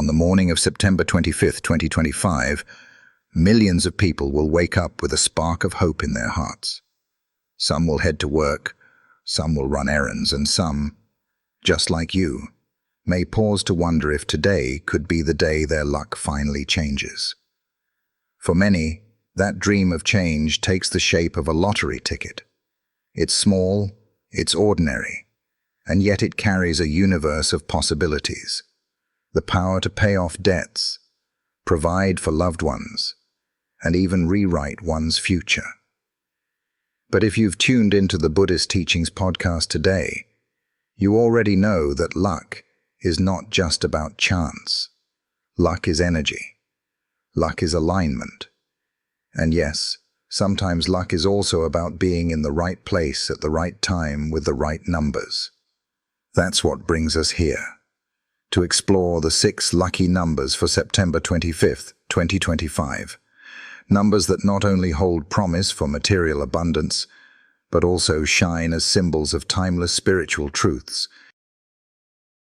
On the morning of September 25th, 2025, millions of people will wake up with a spark of hope in their hearts. Some will head to work, some will run errands, and some, just like you, may pause to wonder if today could be the day their luck finally changes. For many, that dream of change takes the shape of a lottery ticket. It's small, it's ordinary, and yet it carries a universe of possibilities. The power to pay off debts, provide for loved ones, and even rewrite one's future. But if you've tuned into the Buddhist Teachings Podcast today, you already know that luck is not just about chance. Luck is energy. Luck is alignment. And yes, sometimes luck is also about being in the right place at the right time with the right numbers. That's what brings us here, to explore the 6 lucky numbers for September 25th, 2025. Numbers that not only hold promise for material abundance, but also shine as symbols of timeless spiritual truths.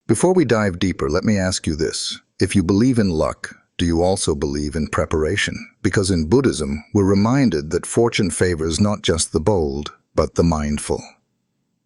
Before we dive deeper, let me ask you this. If you believe in luck, do you also believe in preparation? Because in Buddhism, we're reminded that fortune favors not just the bold, but the mindful.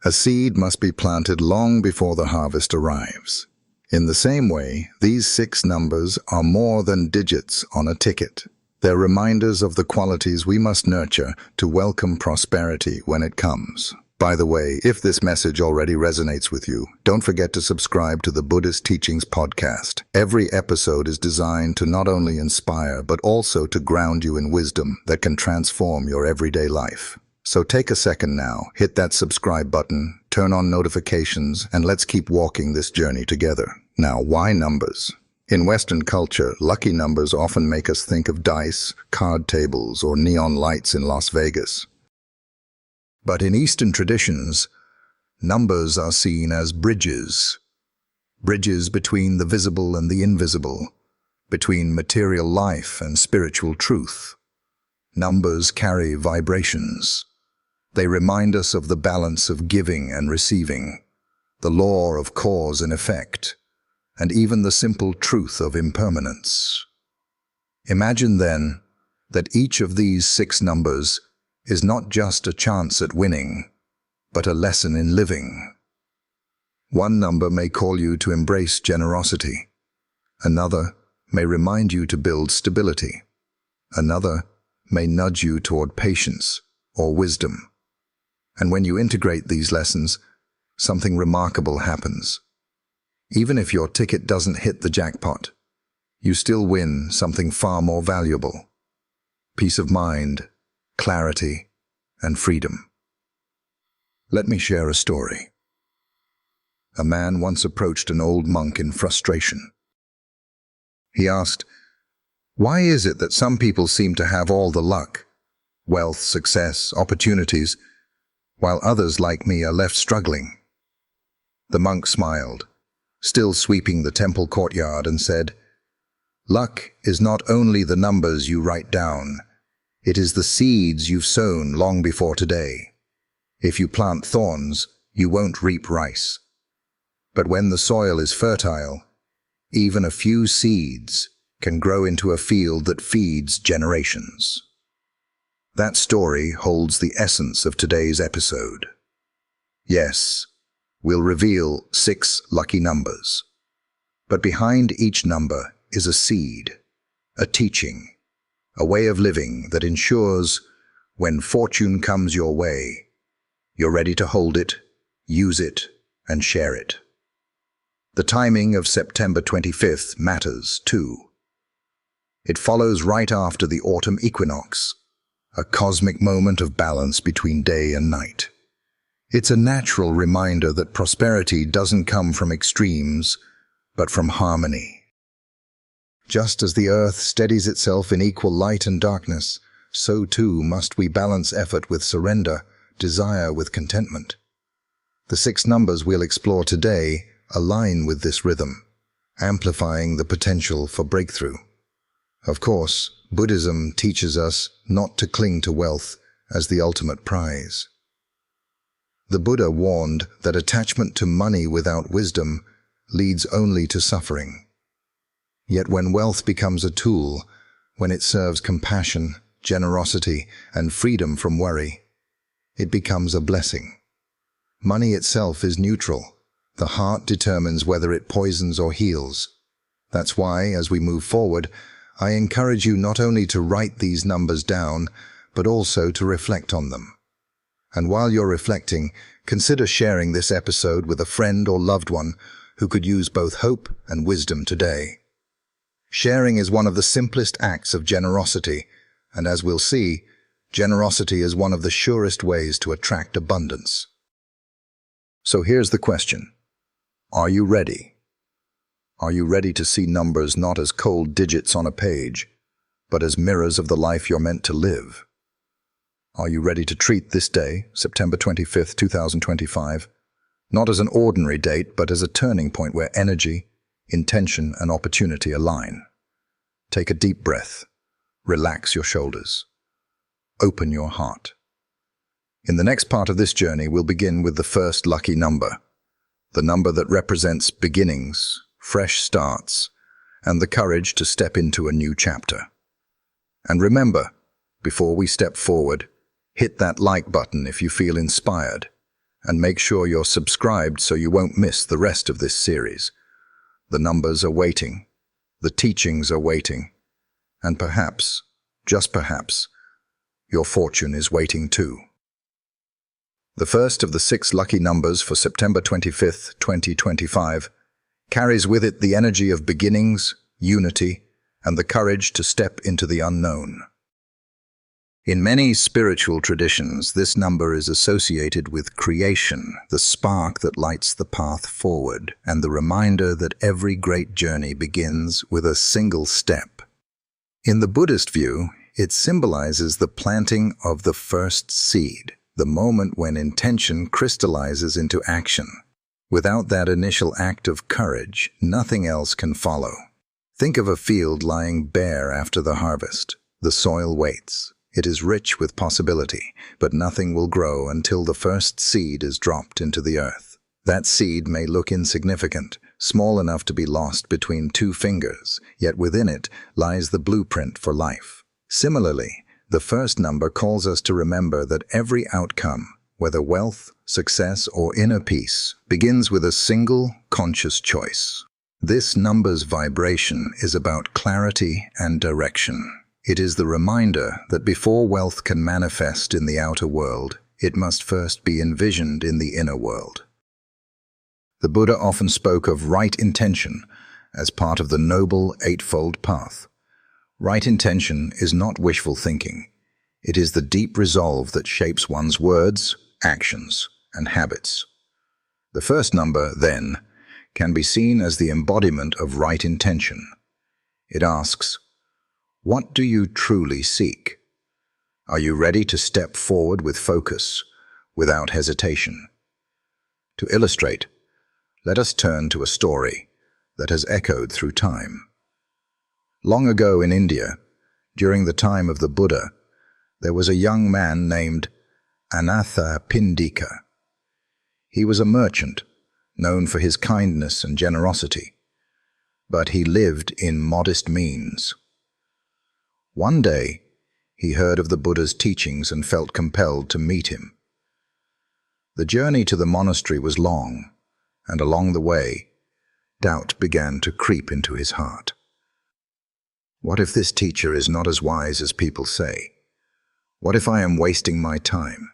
A seed must be planted long before the harvest arrives. In the same way, these 6 numbers are more than digits on a ticket. They're reminders of the qualities we must nurture to welcome prosperity when it comes. By the way, if this message already resonates with you, don't forget to subscribe to the Buddhist Teachings Podcast. Every episode is designed to not only inspire, but also to ground you in wisdom that can transform your everyday life. So take a second now, hit that subscribe button, turn on notifications, and let's keep walking this journey together. Now, why numbers? In Western culture, lucky numbers often make us think of dice, card tables, or neon lights in Las Vegas. But in Eastern traditions, numbers are seen as bridges. Bridges between the visible and the invisible, between material life and spiritual truth. Numbers carry vibrations. They remind us of the balance of giving and receiving, the law of cause and effect, and even the simple truth of impermanence. Imagine then that each of these 6 numbers is not just a chance at winning, but a lesson in living. One number may call you to embrace generosity. Another may remind you to build stability. Another may nudge you toward patience or wisdom. And when you integrate these lessons, something remarkable happens. Even if your ticket doesn't hit the jackpot, you still win something far more valuable: peace of mind, clarity, and freedom. Let me share a story. A man once approached an old monk in frustration. He asked, "Why is it that some people seem to have all the luck, wealth, success, opportunities, while others like me are left struggling?" The monk smiled, still sweeping the temple courtyard, and said, "Luck is not only the numbers you write down, it is the seeds you've sown long before today. If you plant thorns, you won't reap rice. But when the soil is fertile, even a few seeds can grow into a field that feeds generations." That story holds the essence of today's episode. Yes, we'll reveal 6 lucky numbers. But behind each number is a seed, a teaching, a way of living that ensures when fortune comes your way, you're ready to hold it, use it, and share it. The timing of September 25th matters too. It follows right after the autumn equinox, a cosmic moment of balance between day and night. It's a natural reminder that prosperity doesn't come from extremes, but from harmony. Just as the earth steadies itself in equal light and darkness, so too must we balance effort with surrender, desire with contentment. The 6 numbers we'll explore today align with this rhythm, amplifying the potential for breakthrough. Of course, Buddhism teaches us not to cling to wealth as the ultimate prize. The Buddha warned that attachment to money without wisdom leads only to suffering. Yet when wealth becomes a tool, when it serves compassion, generosity, and freedom from worry, it becomes a blessing. Money itself is neutral. The heart determines whether it poisons or heals. That's why, as we move forward, I encourage you not only to write these numbers down, but also to reflect on them. And while you're reflecting, consider sharing this episode with a friend or loved one who could use both hope and wisdom today. Sharing is one of the simplest acts of generosity, and as we'll see, generosity is one of the surest ways to attract abundance. So here's the question. Are you ready? Are you ready to see numbers not as cold digits on a page, but as mirrors of the life you're meant to live? Are you ready to treat this day, September 25th, 2025, not as an ordinary date, but as a turning point where energy, intention, and opportunity align? Take a deep breath. Relax your shoulders. Open your heart. In the next part of this journey, we'll begin with the first lucky number, the number that represents beginnings, fresh starts, and the courage to step into a new chapter. And remember, before we step forward, hit that like button if you feel inspired, and make sure you're subscribed so you won't miss the rest of this series. The numbers are waiting, the teachings are waiting, and perhaps, just perhaps, your fortune is waiting too. The first of the 6 lucky numbers for September 25th, 2025, carries with it the energy of beginnings, unity, and the courage to step into the unknown. In many spiritual traditions, this number is associated with creation, the spark that lights the path forward, and the reminder that every great journey begins with a single step. In the Buddhist view, it symbolizes the planting of the first seed, the moment when intention crystallizes into action. Without that initial act of courage, nothing else can follow. Think of a field lying bare after the harvest. The soil waits. It is rich with possibility, but nothing will grow until the first seed is dropped into the earth. That seed may look insignificant, small enough to be lost between 2 fingers, yet within it lies the blueprint for life. Similarly, the first number calls us to remember that every outcome, whether wealth, success, or inner peace, begins with a single, conscious choice. This number's vibration is about clarity and direction. It is the reminder that before wealth can manifest in the outer world, it must first be envisioned in the inner world. The Buddha often spoke of right intention as part of the Noble Eightfold Path. Right intention is not wishful thinking. It is the deep resolve that shapes one's words, actions, and habits. The first number, then, can be seen as the embodiment of right intention. It asks, what do you truly seek? Are you ready to step forward with focus, without hesitation? To illustrate, let us turn to a story that has echoed through time. Long ago in India, during the time of the Buddha, there was a young man named Anathapindika. He was a merchant, known for his kindness and generosity, but he lived in modest means. One day, he heard of the Buddha's teachings and felt compelled to meet him. The journey to the monastery was long, and along the way, doubt began to creep into his heart. What if this teacher is not as wise as people say? What if I am wasting my time?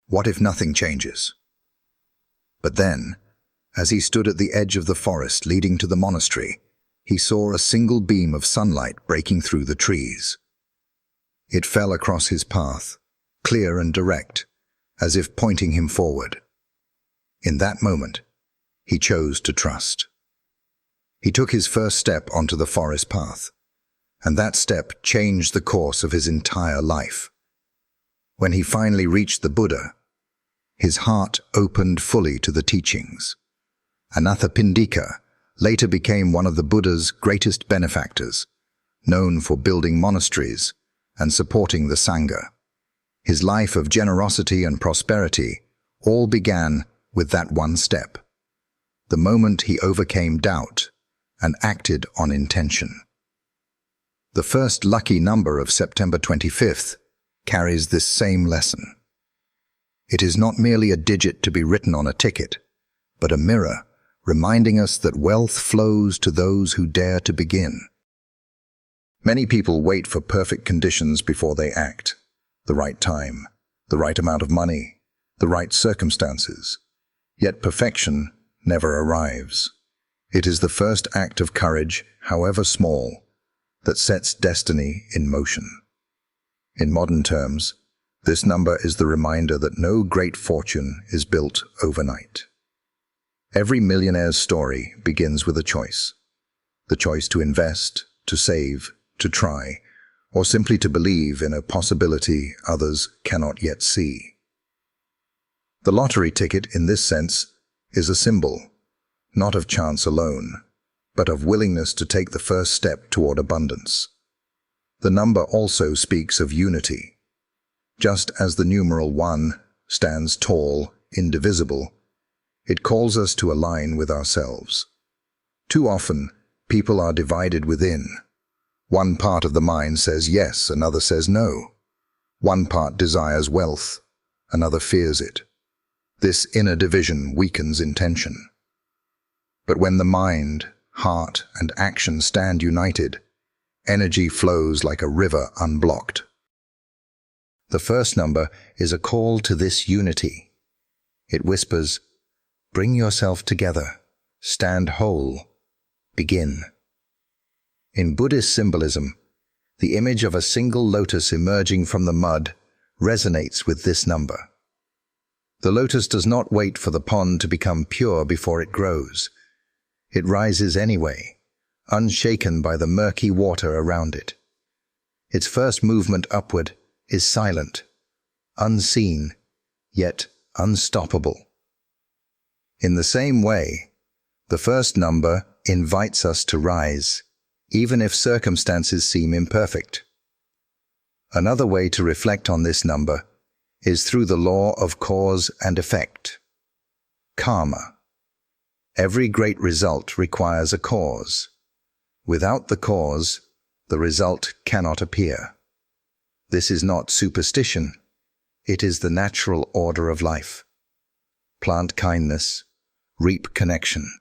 What if nothing changes? But then, as he stood at the edge of the forest leading to the monastery, he saw a single beam of sunlight breaking through the trees. It fell across his path, clear and direct, as if pointing him forward. In that moment, he chose to trust. He took his first step onto the forest path, and that step changed the course of his entire life. When he finally reached the Buddha, his heart opened fully to the teachings. Anathapindika later became one of the Buddha's greatest benefactors, known for building monasteries and supporting the Sangha. His life of generosity and prosperity all began with that one step, the moment he overcame doubt and acted on intention. The first lucky number of September 25th carries this same lesson. It is not merely a digit to be written on a ticket, but a mirror reminding us that wealth flows to those who dare to begin. Many people wait for perfect conditions before they act. The right time, the right amount of money, the right circumstances. Yet perfection never arrives. It is the first act of courage, however small, that sets destiny in motion. In modern terms, this number is the reminder that no great fortune is built overnight. Every millionaire's story begins with a choice. The choice to invest, to save, to try, or simply to believe in a possibility others cannot yet see. The lottery ticket, in this sense, is a symbol, not of chance alone, but of willingness to take the first step toward abundance. The number also speaks of unity. Just as the numeral 1 stands tall, indivisible, it calls us to align with ourselves. Too often, people are divided within. One part of the mind says yes, another says no. One part desires wealth, another fears it. This inner division weakens intention. But when the mind, heart, and action stand united, energy flows like a river unblocked. The first number is a call to this unity. It whispers, "Bring yourself together, stand whole, begin." In Buddhist symbolism, the image of a single lotus emerging from the mud resonates with this number. The lotus does not wait for the pond to become pure before it grows. It rises anyway, unshaken by the murky water around it. Its first movement upward is silent, unseen, yet unstoppable. In the same way, the first number invites us to rise, even if circumstances seem imperfect. Another way to reflect on this number is through the law of cause and effect. Karma. Every great result requires a cause. Without the cause, the result cannot appear. This is not superstition. It is the natural order of life. Plant kindness, reap connection.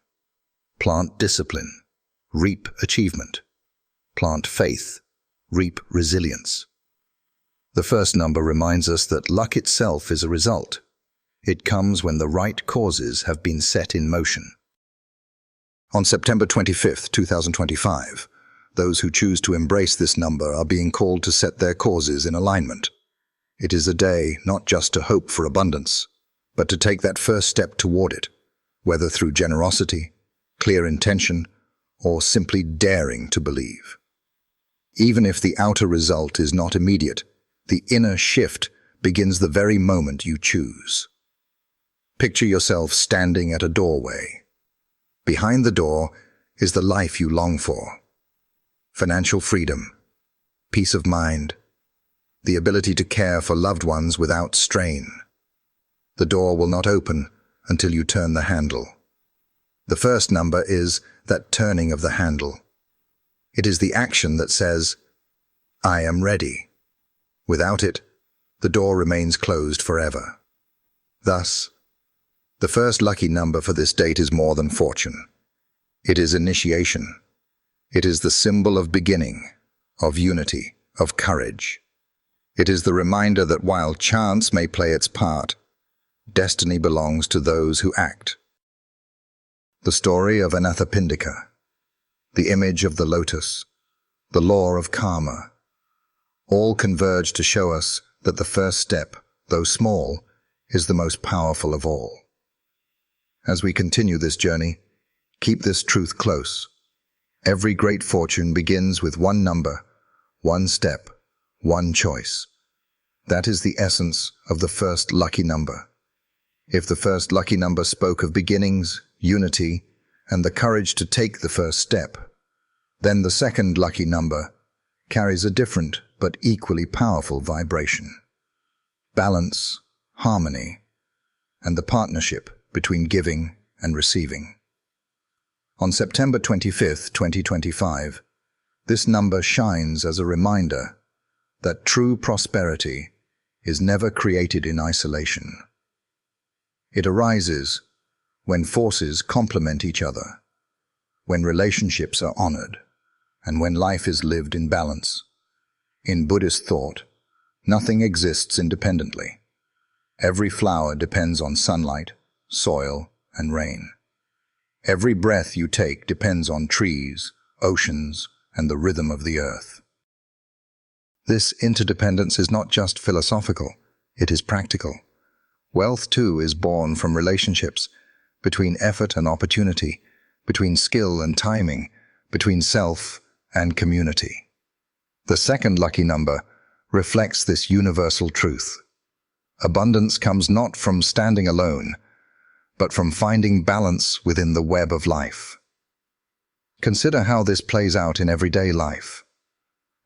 Plant discipline, reap achievement. Plant faith, reap resilience. The first number reminds us that luck itself is a result. It comes when the right causes have been set in motion. On September 25th, 2025, those who choose to embrace this number are being called to set their causes in alignment. It is a day not just to hope for abundance, but to take that first step toward it, whether through generosity, clear intention, or simply daring to believe. Even if the outer result is not immediate, the inner shift begins the very moment you choose. Picture yourself standing at a doorway. Behind the door is the life you long for. Financial freedom, peace of mind, the ability to care for loved ones without strain. The door will not open until you turn the handle. The first number is that turning of the handle. It is the action that says, "I am ready." Without it, the door remains closed forever. Thus, the first lucky number for this date is more than fortune. It is initiation. It is the symbol of beginning, of unity, of courage. It is the reminder that while chance may play its part, destiny belongs to those who act. The story of Anathapindika, the image of the lotus, the law of karma, all converge to show us that the first step, though small, is the most powerful of all. As we continue this journey, keep this truth close. Every great fortune begins with one number, one step, one choice. That is the essence of the first lucky number. If the first lucky number spoke of beginnings, unity, and the courage to take the first step, then the second lucky number carries a different but equally powerful vibration. Balance, harmony, and the partnership between giving and receiving. On September 25th, 2025, this number shines as a reminder that true prosperity is never created in isolation. It arises when forces complement each other, when relationships are honored, and when life is lived in balance. In Buddhist thought, nothing exists independently. Every flower depends on sunlight, soil, and rain. Every breath you take depends on trees, oceans, and the rhythm of the earth. This interdependence is not just philosophical, it is practical. Wealth, too, is born from relationships, between effort and opportunity, between skill and timing, between self and community. The second lucky number reflects this universal truth. Abundance comes not from standing alone, but from finding balance within the web of life. Consider how this plays out in everyday life.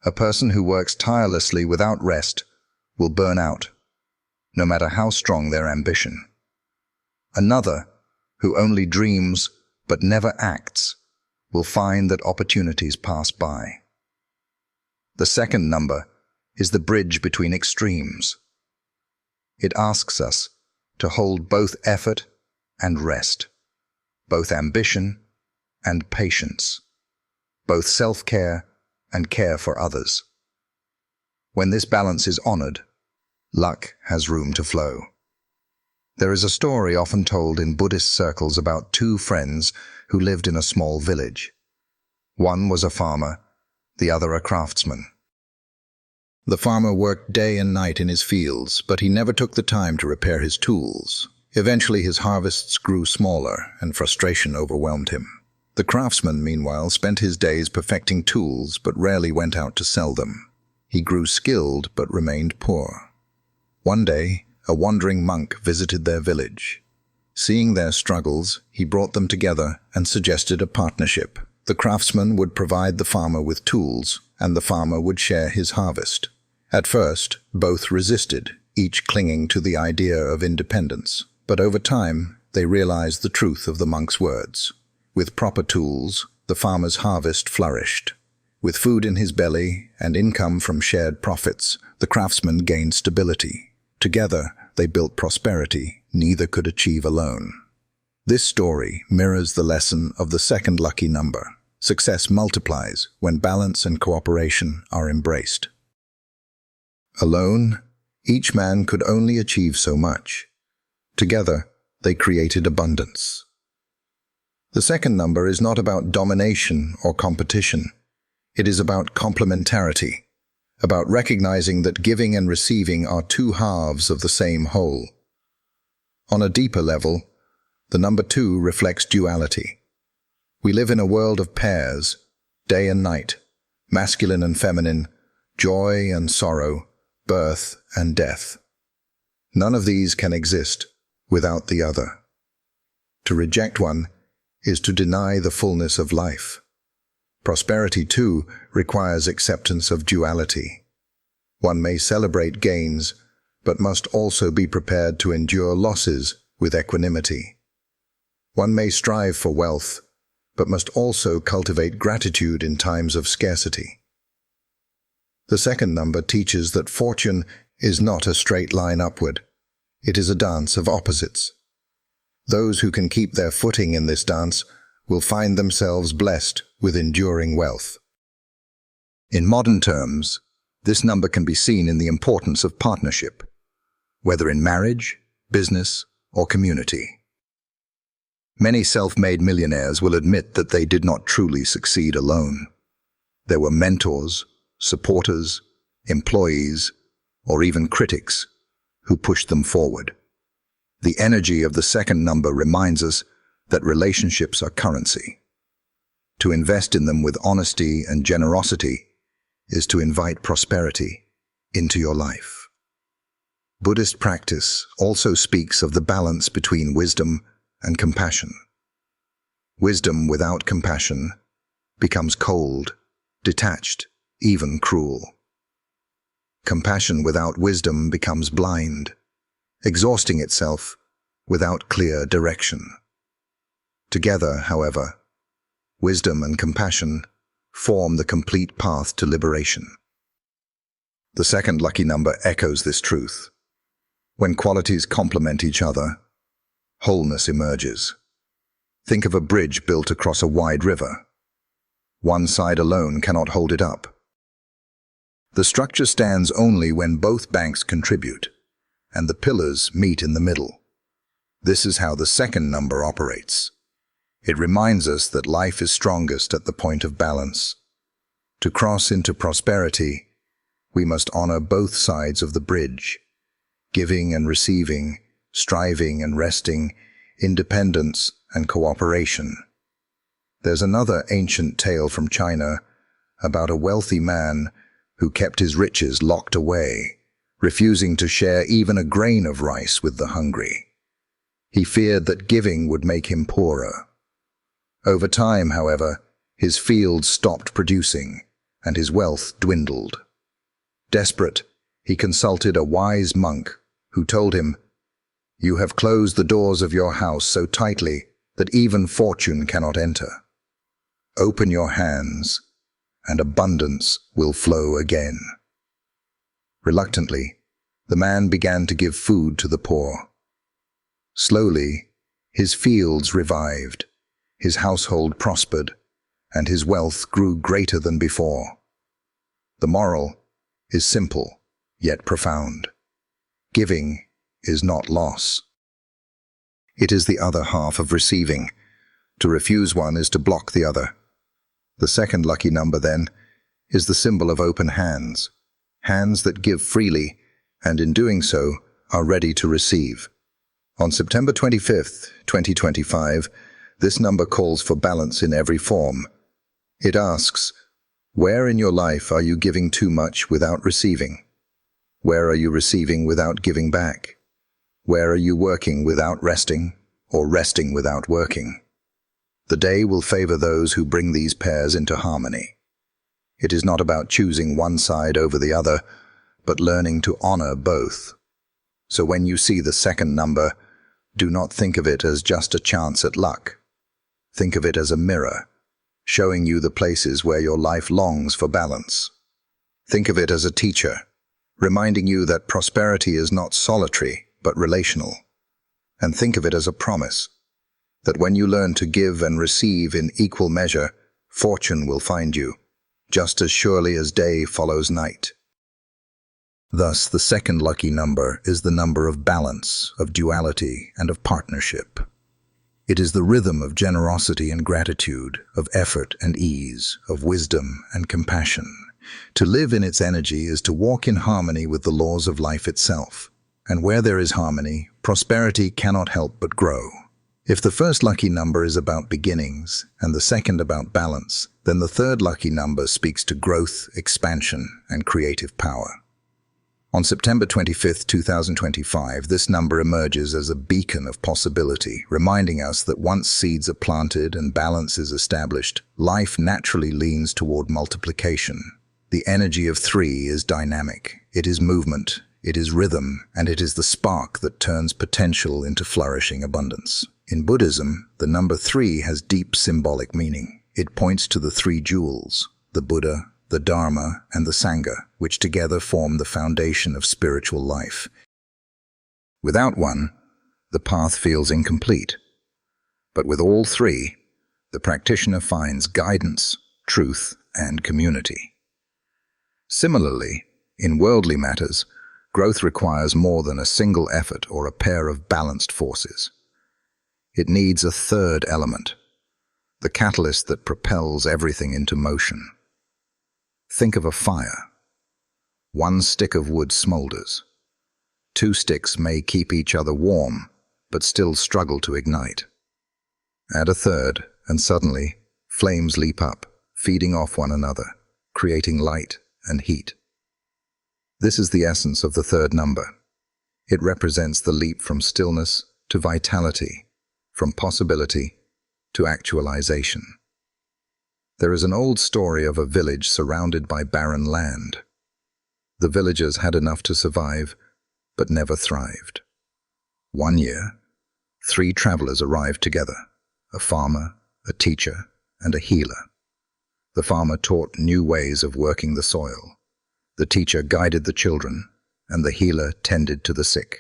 A person who works tirelessly without rest will burn out, no matter how strong their ambition. Another, who only dreams but never acts, will find that opportunities pass by. The second number is the bridge between extremes. It asks us to hold both effort and rest, both ambition and patience, both self-care and care for others. When this balance is honored, luck has room to flow. There is a story often told in Buddhist circles about two friends who lived in a small village. One was a farmer, the other a craftsman. The farmer worked day and night in his fields, but he never took the time to repair his tools. Eventually his harvests grew smaller, and frustration overwhelmed him. The craftsman, meanwhile, spent his days perfecting tools, but rarely went out to sell them. He grew skilled, but remained poor. One day, a wandering monk visited their village. Seeing their struggles, he brought them together and suggested a partnership. The craftsman would provide the farmer with tools, and the farmer would share his harvest. At first, both resisted, each clinging to the idea of independence. But over time, they realized the truth of the monk's words. With proper tools, the farmer's harvest flourished. With food in his belly and income from shared profits, the craftsman gained stability. Together, they built prosperity neither could achieve alone. This story mirrors the lesson of the second lucky number. Success multiplies when balance and cooperation are embraced. Alone, each man could only achieve so much. Together, they created abundance. The second number is not about domination or competition. It is about complementarity, about recognizing that giving and receiving are two halves of the same whole. On a deeper level, the number 2 reflects duality. We live in a world of pairs, day and night, masculine and feminine, joy and sorrow, birth and death. None of these can exist without the other. To reject one is to deny the fullness of life. Prosperity, too, requires acceptance of duality. One may celebrate gains, but must also be prepared to endure losses with equanimity. One may strive for wealth, but must also cultivate gratitude in times of scarcity. The second number teaches that fortune is not a straight line upward. It is a dance of opposites. Those who can keep their footing in this dance will find themselves blessed with enduring wealth. In modern terms, this number can be seen in the importance of partnership, whether in marriage, business, or community. Many self-made millionaires will admit that they did not truly succeed alone. There were mentors, supporters, employees, or even critics who pushed them forward. The energy of the second number reminds us that relationships are currency. To invest in them with honesty and generosity is to invite prosperity into your life. Buddhist practice also speaks of the balance between wisdom and compassion. Wisdom without compassion becomes cold, detached, even cruel. Compassion without wisdom becomes blind, exhausting itself without clear direction. Together, however, wisdom, and compassion form the complete path to liberation. The second lucky number echoes this truth. When qualities complement each other, wholeness emerges. Think of a bridge built across a wide river. One side alone cannot hold it up. The structure stands only when both banks contribute, and the pillars meet in the middle. This is how the second number operates. It reminds us that life is strongest at the point of balance. To cross into prosperity, we must honor both sides of the bridge, giving and receiving, striving and resting, independence and cooperation. There's another ancient tale from China about a wealthy man who kept his riches locked away, refusing to share even a grain of rice with the hungry. He feared that giving would make him poorer. Over time, however, his fields stopped producing, and his wealth dwindled. Desperate, he consulted a wise monk who told him, "You have closed the doors of your house so tightly that even fortune cannot enter. Open your hands, and abundance will flow again." Reluctantly, the man began to give food to the poor. Slowly, his fields revived, his household prospered, and his wealth grew greater than before. The moral is simple, yet profound. Giving is not loss. It is the other half of receiving. To refuse one is to block the other. The second lucky number, then, is the symbol of open hands, hands that give freely, and in doing so, are ready to receive. On September 25th, 2025, this number calls for balance in every form. It asks, where in your life are you giving too much without receiving? Where are you receiving without giving back? Where are you working without resting, or resting without working? The day will favor those who bring these pairs into harmony. It is not about choosing one side over the other, but learning to honor both. So when you see the second number, do not think of it as just a chance at luck. Think of it as a mirror, showing you the places where your life longs for balance. Think of it as a teacher, reminding you that prosperity is not solitary, but relational. And think of it as a promise, that when you learn to give and receive in equal measure, fortune will find you, just as surely as day follows night. Thus, the second lucky number is the number of balance, of duality, and of partnership. It is the rhythm of generosity and gratitude, of effort and ease, of wisdom and compassion. To live in its energy is to walk in harmony with the laws of life itself. And where there is harmony, prosperity cannot help but grow. If the first lucky number is about beginnings, and the second about balance, then the third lucky number speaks to growth, expansion, and creative power. On September 25th, 2025, this number emerges as a beacon of possibility, reminding us that once seeds are planted and balance is established, life naturally leans toward multiplication. The energy of 3 is dynamic. It is movement, it is rhythm, and it is the spark that turns potential into flourishing abundance. In Buddhism, the number 3 has deep symbolic meaning. It points to the 3 jewels, the Buddha, the Dharma, and the Sangha, which together form the foundation of spiritual life. Without one, the path feels incomplete. But with all 3, the practitioner finds guidance, truth, and community. Similarly, in worldly matters, growth requires more than a single effort or a pair of balanced forces. It needs a third element, the catalyst that propels everything into motion. Think of a fire. One stick of wood smolders. 2 sticks may keep each other warm, but still struggle to ignite. Add a third, and suddenly, flames leap up, feeding off one another, creating light and heat. This is the essence of the third number. It represents the leap from stillness to vitality, from possibility to actualization. There is an old story of a village surrounded by barren land. The villagers had enough to survive, but never thrived. One year, 3 travelers arrived together, a farmer, a teacher, and a healer. The farmer taught new ways of working the soil. The teacher guided the children, and the healer tended to the sick.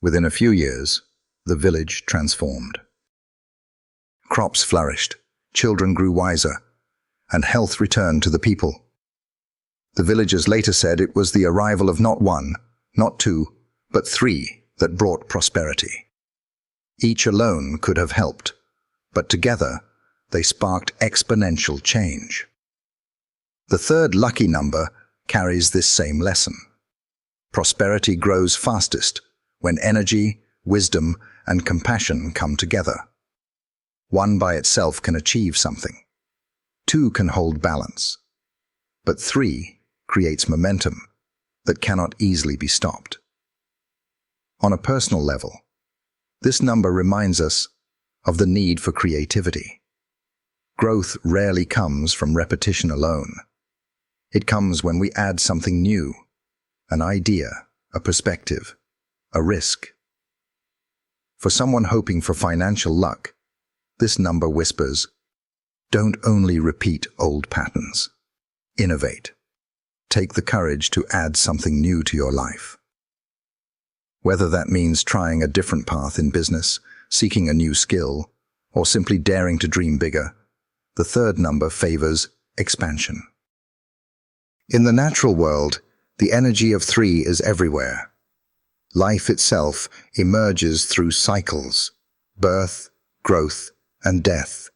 Within a few years, the village transformed. Crops flourished, children grew wiser, and health returned to the people. The villagers later said it was the arrival of not one, not two, but three that brought prosperity. Each alone could have helped, but together they sparked exponential change. The third lucky number carries this same lesson. Prosperity grows fastest when energy, wisdom, and compassion come together. One by itself can achieve something. Two can hold balance. But three creates momentum that cannot easily be stopped. On a personal level, this number reminds us of the need for creativity. Growth rarely comes from repetition alone. It comes when we add something new, an idea, a perspective, a risk. For someone hoping for financial luck, this number whispers, don't only repeat old patterns. Innovate. Take the courage to add something new to your life. Whether that means trying a different path in business, seeking a new skill, or simply daring to dream bigger, the third number favors expansion. In the natural world, the energy of three is everywhere. Life itself emerges through cycles, birth, growth, and death.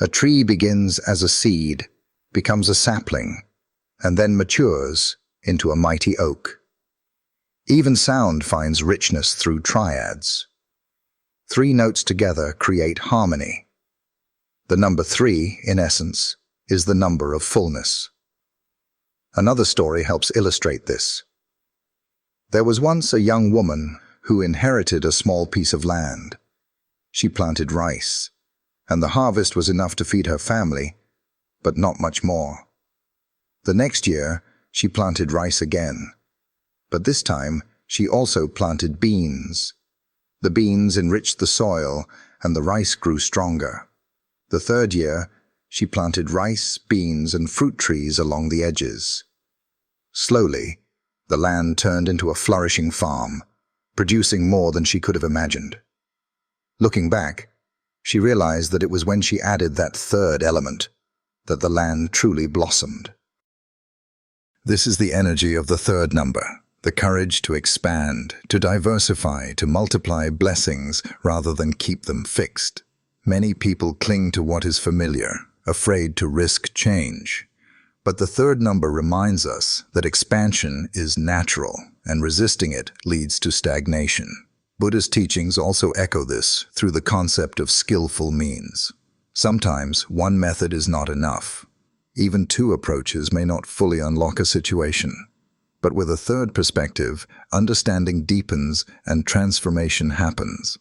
A tree begins as a seed, becomes a sapling, and then matures into a mighty oak. Even sound finds richness through triads. Three notes together create harmony. The number three, in essence, is the number of fullness. Another story helps illustrate this. There was once a young woman who inherited a small piece of land. She planted rice, and the harvest was enough to feed her family, but not much more. The next year, she planted rice again, but this time she also planted beans. The beans enriched the soil, and the rice grew stronger. The third year, she planted rice, beans, and fruit trees along the edges. Slowly, the land turned into a flourishing farm, producing more than she could have imagined. Looking back, she realized that it was when she added that third element that the land truly blossomed. This is the energy of the third number, the courage to expand, to diversify, to multiply blessings rather than keep them fixed. Many people cling to what is familiar, afraid to risk change. But the third number reminds us that expansion is natural, and resisting it leads to stagnation. Buddhist teachings also echo this through the concept of skillful means. Sometimes one method is not enough. Even two approaches may not fully unlock a situation. But with a third perspective, understanding deepens and transformation happens.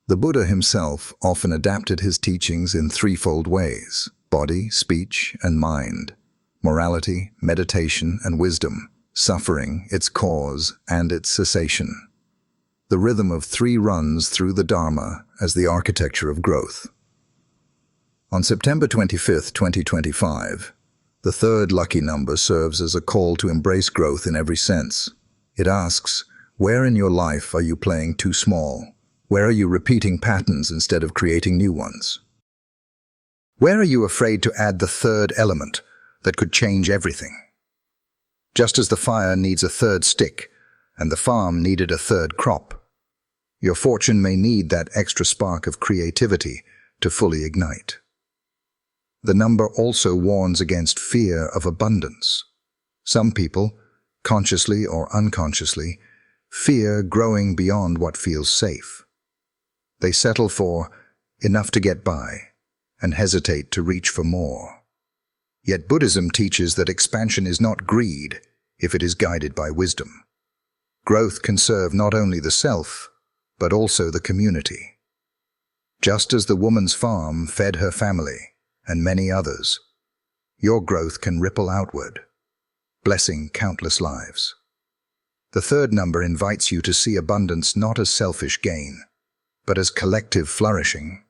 The Buddha himself often adapted his teachings in threefold ways: body, speech, and mind. Morality, meditation, and wisdom. Suffering, its cause, and its cessation. The rhythm of three runs through the Dharma as the architecture of growth. On September 25, 2025, the third lucky number serves as a call to embrace growth in every sense. It asks, where in your life are you playing too small? Where are you repeating patterns instead of creating new ones? Where are you afraid to add the third element that could change everything? Just as the fire needs a third stick and the farm needed a third crop, your fortune may need that extra spark of creativity to fully ignite. The number also warns against fear of abundance. Some people, consciously or unconsciously, fear growing beyond what feels safe. They settle for enough to get by and hesitate to reach for more. Yet Buddhism teaches that expansion is not greed if it is guided by wisdom. Growth can serve not only the self, but also the community. Just as the woman's farm fed her family and many others, your growth can ripple outward, blessing countless lives. The third number invites you to see abundance not as selfish gain, but as collective flourishing.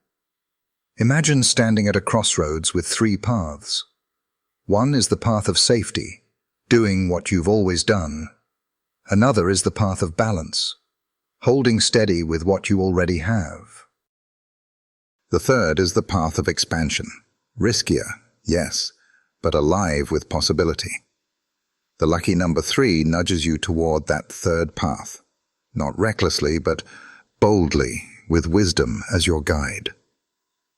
Imagine standing at a crossroads with three paths. One is the path of safety, doing what you've always done. Another is the path of balance, holding steady with what you already have. The third is the path of expansion, riskier, yes, but alive with possibility. The lucky number 3 nudges you toward that third path, not recklessly, but boldly, with wisdom as your guide.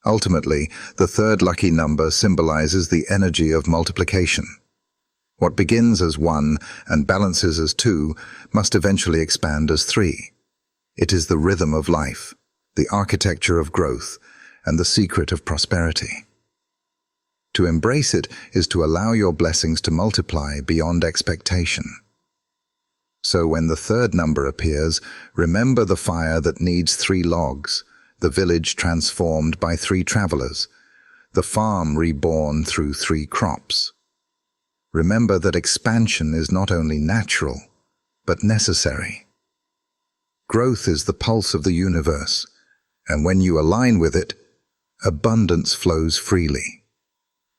Ultimately, the third lucky number symbolizes the energy of multiplication. What begins as 1 and balances as 2 must eventually expand as 3. It is the rhythm of life, the architecture of growth, and the secret of prosperity. To embrace it is to allow your blessings to multiply beyond expectation. So when the third number appears, remember the fire that needs 3 logs, the village transformed by 3 travelers, the farm reborn through 3 crops. Remember that expansion is not only natural, but necessary. Growth is the pulse of the universe, and when you align with it, abundance flows freely.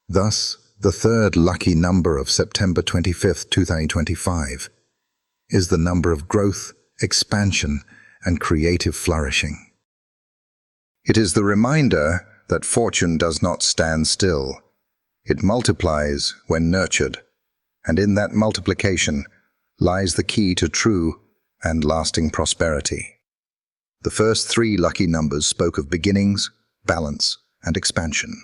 Thus, the third lucky number of September 25th, 2025, is the number of growth, expansion, and creative flourishing. It is the reminder that fortune does not stand still. It multiplies when nurtured, and in that multiplication lies the key to true and lasting prosperity. The first 3 lucky numbers spoke of beginnings, balance, and expansion.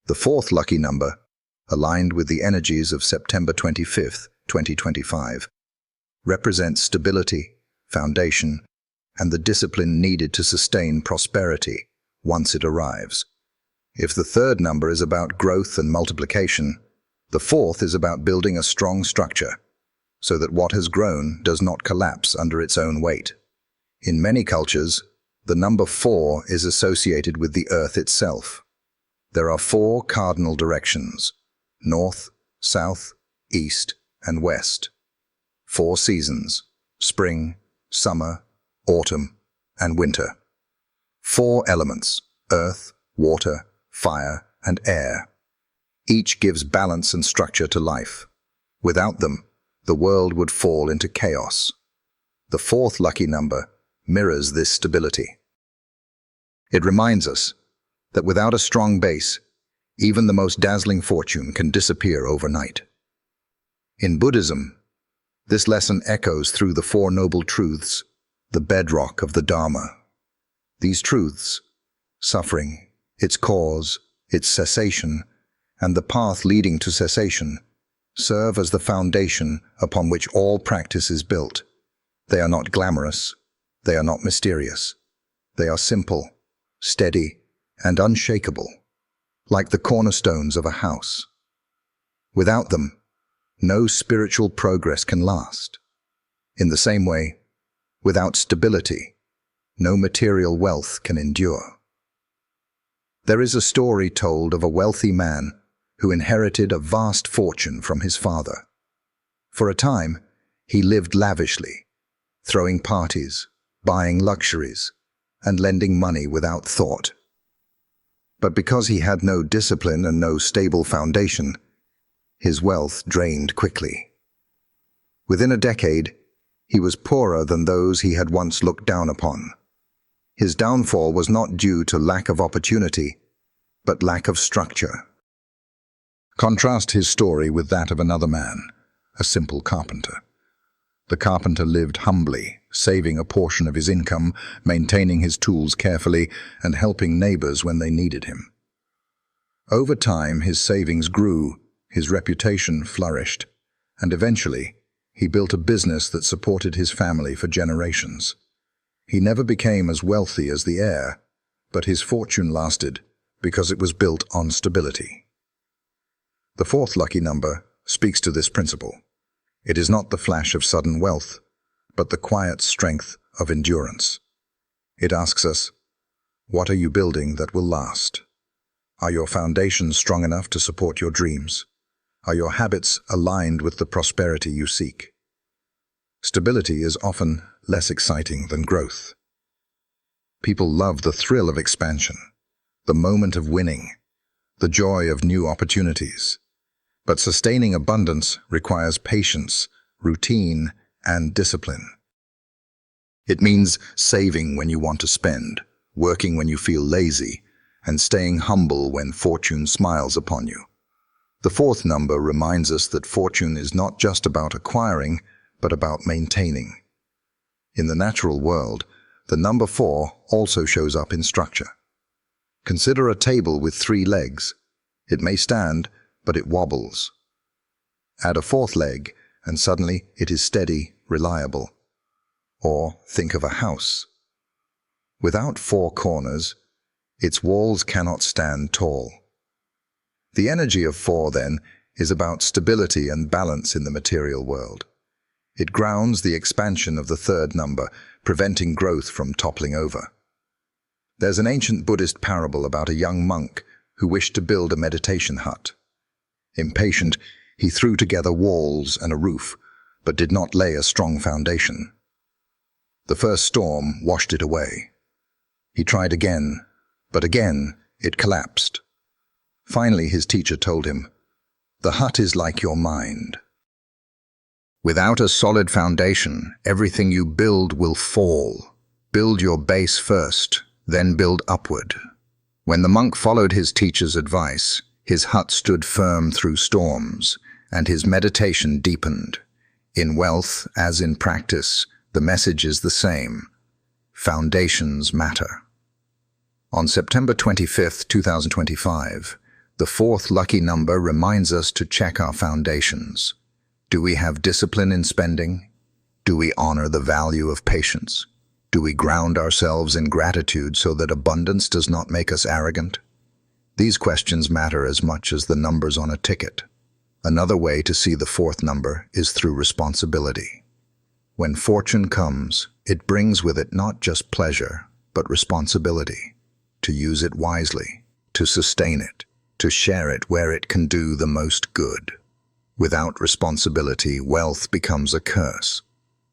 The 4th lucky number, aligned with the energies of September 25th, 2025, represents stability, foundation, and the discipline needed to sustain prosperity once it arrives. If the 3rd number is about growth and multiplication, the 4th is about building a strong structure, so that what has grown does not collapse under its own weight. In many cultures, the number 4 is associated with the earth itself. There are 4 cardinal directions: north, south, east, and west. 4 seasons: spring, summer, autumn, and winter. 4 elements: earth, water, fire, and air. Each gives balance and structure to life. Without them, the world would fall into chaos. The 4th lucky number mirrors this stability. It reminds us that without a strong base, even the most dazzling fortune can disappear overnight. In Buddhism, this lesson echoes through the 4 noble truths, the bedrock of the Dharma. These truths, suffering, its cause, its cessation, and the path leading to cessation, serve as the foundation upon which all practice is built. They are not glamorous, they are not mysterious. They are simple, steady, and unshakable, like the cornerstones of a house. Without them, no spiritual progress can last. In the same way, without stability, no material wealth can endure. There is a story told of a wealthy man who inherited a vast fortune from his father. For a time, he lived lavishly, throwing parties, buying luxuries, and lending money without thought. But because he had no discipline and no stable foundation, his wealth drained quickly. Within a decade, he was poorer than those he had once looked down upon. His downfall was not due to lack of opportunity, but lack of structure. Contrast his story with that of another man, a simple carpenter. The carpenter lived humbly, saving a portion of his income, maintaining his tools carefully, and helping neighbors when they needed him. Over time, his savings grew, his reputation flourished, and eventually, he built a business that supported his family for generations. He never became as wealthy as the heir, but his fortune lasted because it was built on stability. The 4th lucky number speaks to this principle. It is not the flash of sudden wealth, but the quiet strength of endurance. It asks us, what are you building that will last? Are your foundations strong enough to support your dreams? Are your habits aligned with the prosperity you seek? Stability is often less exciting than growth. People love the thrill of expansion, the moment of winning, the joy of new opportunities. But sustaining abundance requires patience, routine, and discipline. It means saving when you want to spend, working when you feel lazy, and staying humble when fortune smiles upon you. The fourth number reminds us that fortune is not just about acquiring, but about maintaining. In the natural world, the number 4 also shows up in structure. Consider a table with 3 legs. It may stand, but it wobbles. Add a 4th leg, and suddenly it is steady, reliable. Or think of a house. Without 4 corners, its walls cannot stand tall. The energy of 4, then, is about stability and balance in the material world. It grounds the expansion of the 3rd number, preventing growth from toppling over. There's an ancient Buddhist parable about a young monk who wished to build a meditation hut. Impatient, he threw together walls and a roof, but did not lay a strong foundation. The first storm washed it away. He tried again, but again it collapsed. Finally, his teacher told him, "The hut is like your mind. Without a solid foundation, everything you build will fall. Build your base first, then build upward." When the monk followed his teacher's advice, his hut stood firm through storms, and his meditation deepened. In wealth, as in practice, the message is the same. Foundations matter. On September 25, 2025, the 4th lucky number reminds us to check our foundations. Do we have discipline in spending? Do we honor the value of patience? Do we ground ourselves in gratitude so that abundance does not make us arrogant? These questions matter as much as the numbers on a ticket. Another way to see the 4th number is through responsibility. When fortune comes, it brings with it not just pleasure, but responsibility. To use it wisely, to sustain it, to share it where it can do the most good. Without responsibility, wealth becomes a curse.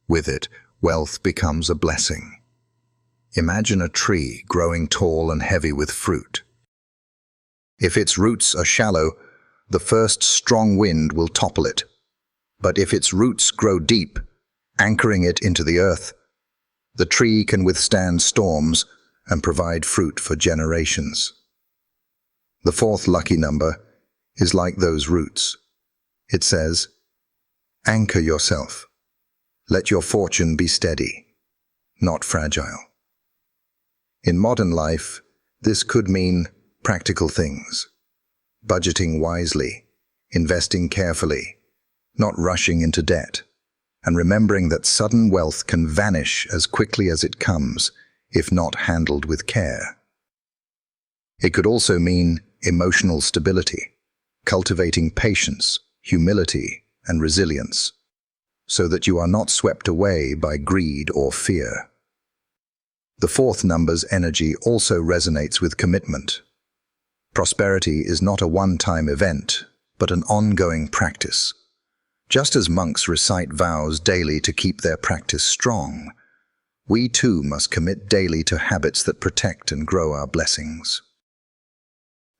With it, wealth becomes a blessing. Imagine a tree growing tall and heavy with fruit. If its roots are shallow, the first strong wind will topple it. But if its roots grow deep, anchoring it into the earth, the tree can withstand storms and provide fruit for generations. The 4th lucky number is like those roots. It says, "Anchor yourself. Let your fortune be steady, not fragile." In modern life, this could mean practical things. Budgeting wisely, investing carefully, not rushing into debt, and remembering that sudden wealth can vanish as quickly as it comes if not handled with care. It could also mean emotional stability, cultivating patience, humility, and resilience, so that you are not swept away by greed or fear. The 4th number's energy also resonates with commitment. Prosperity is not a one-time event, but an ongoing practice. Just as monks recite vows daily to keep their practice strong, we too must commit daily to habits that protect and grow our blessings.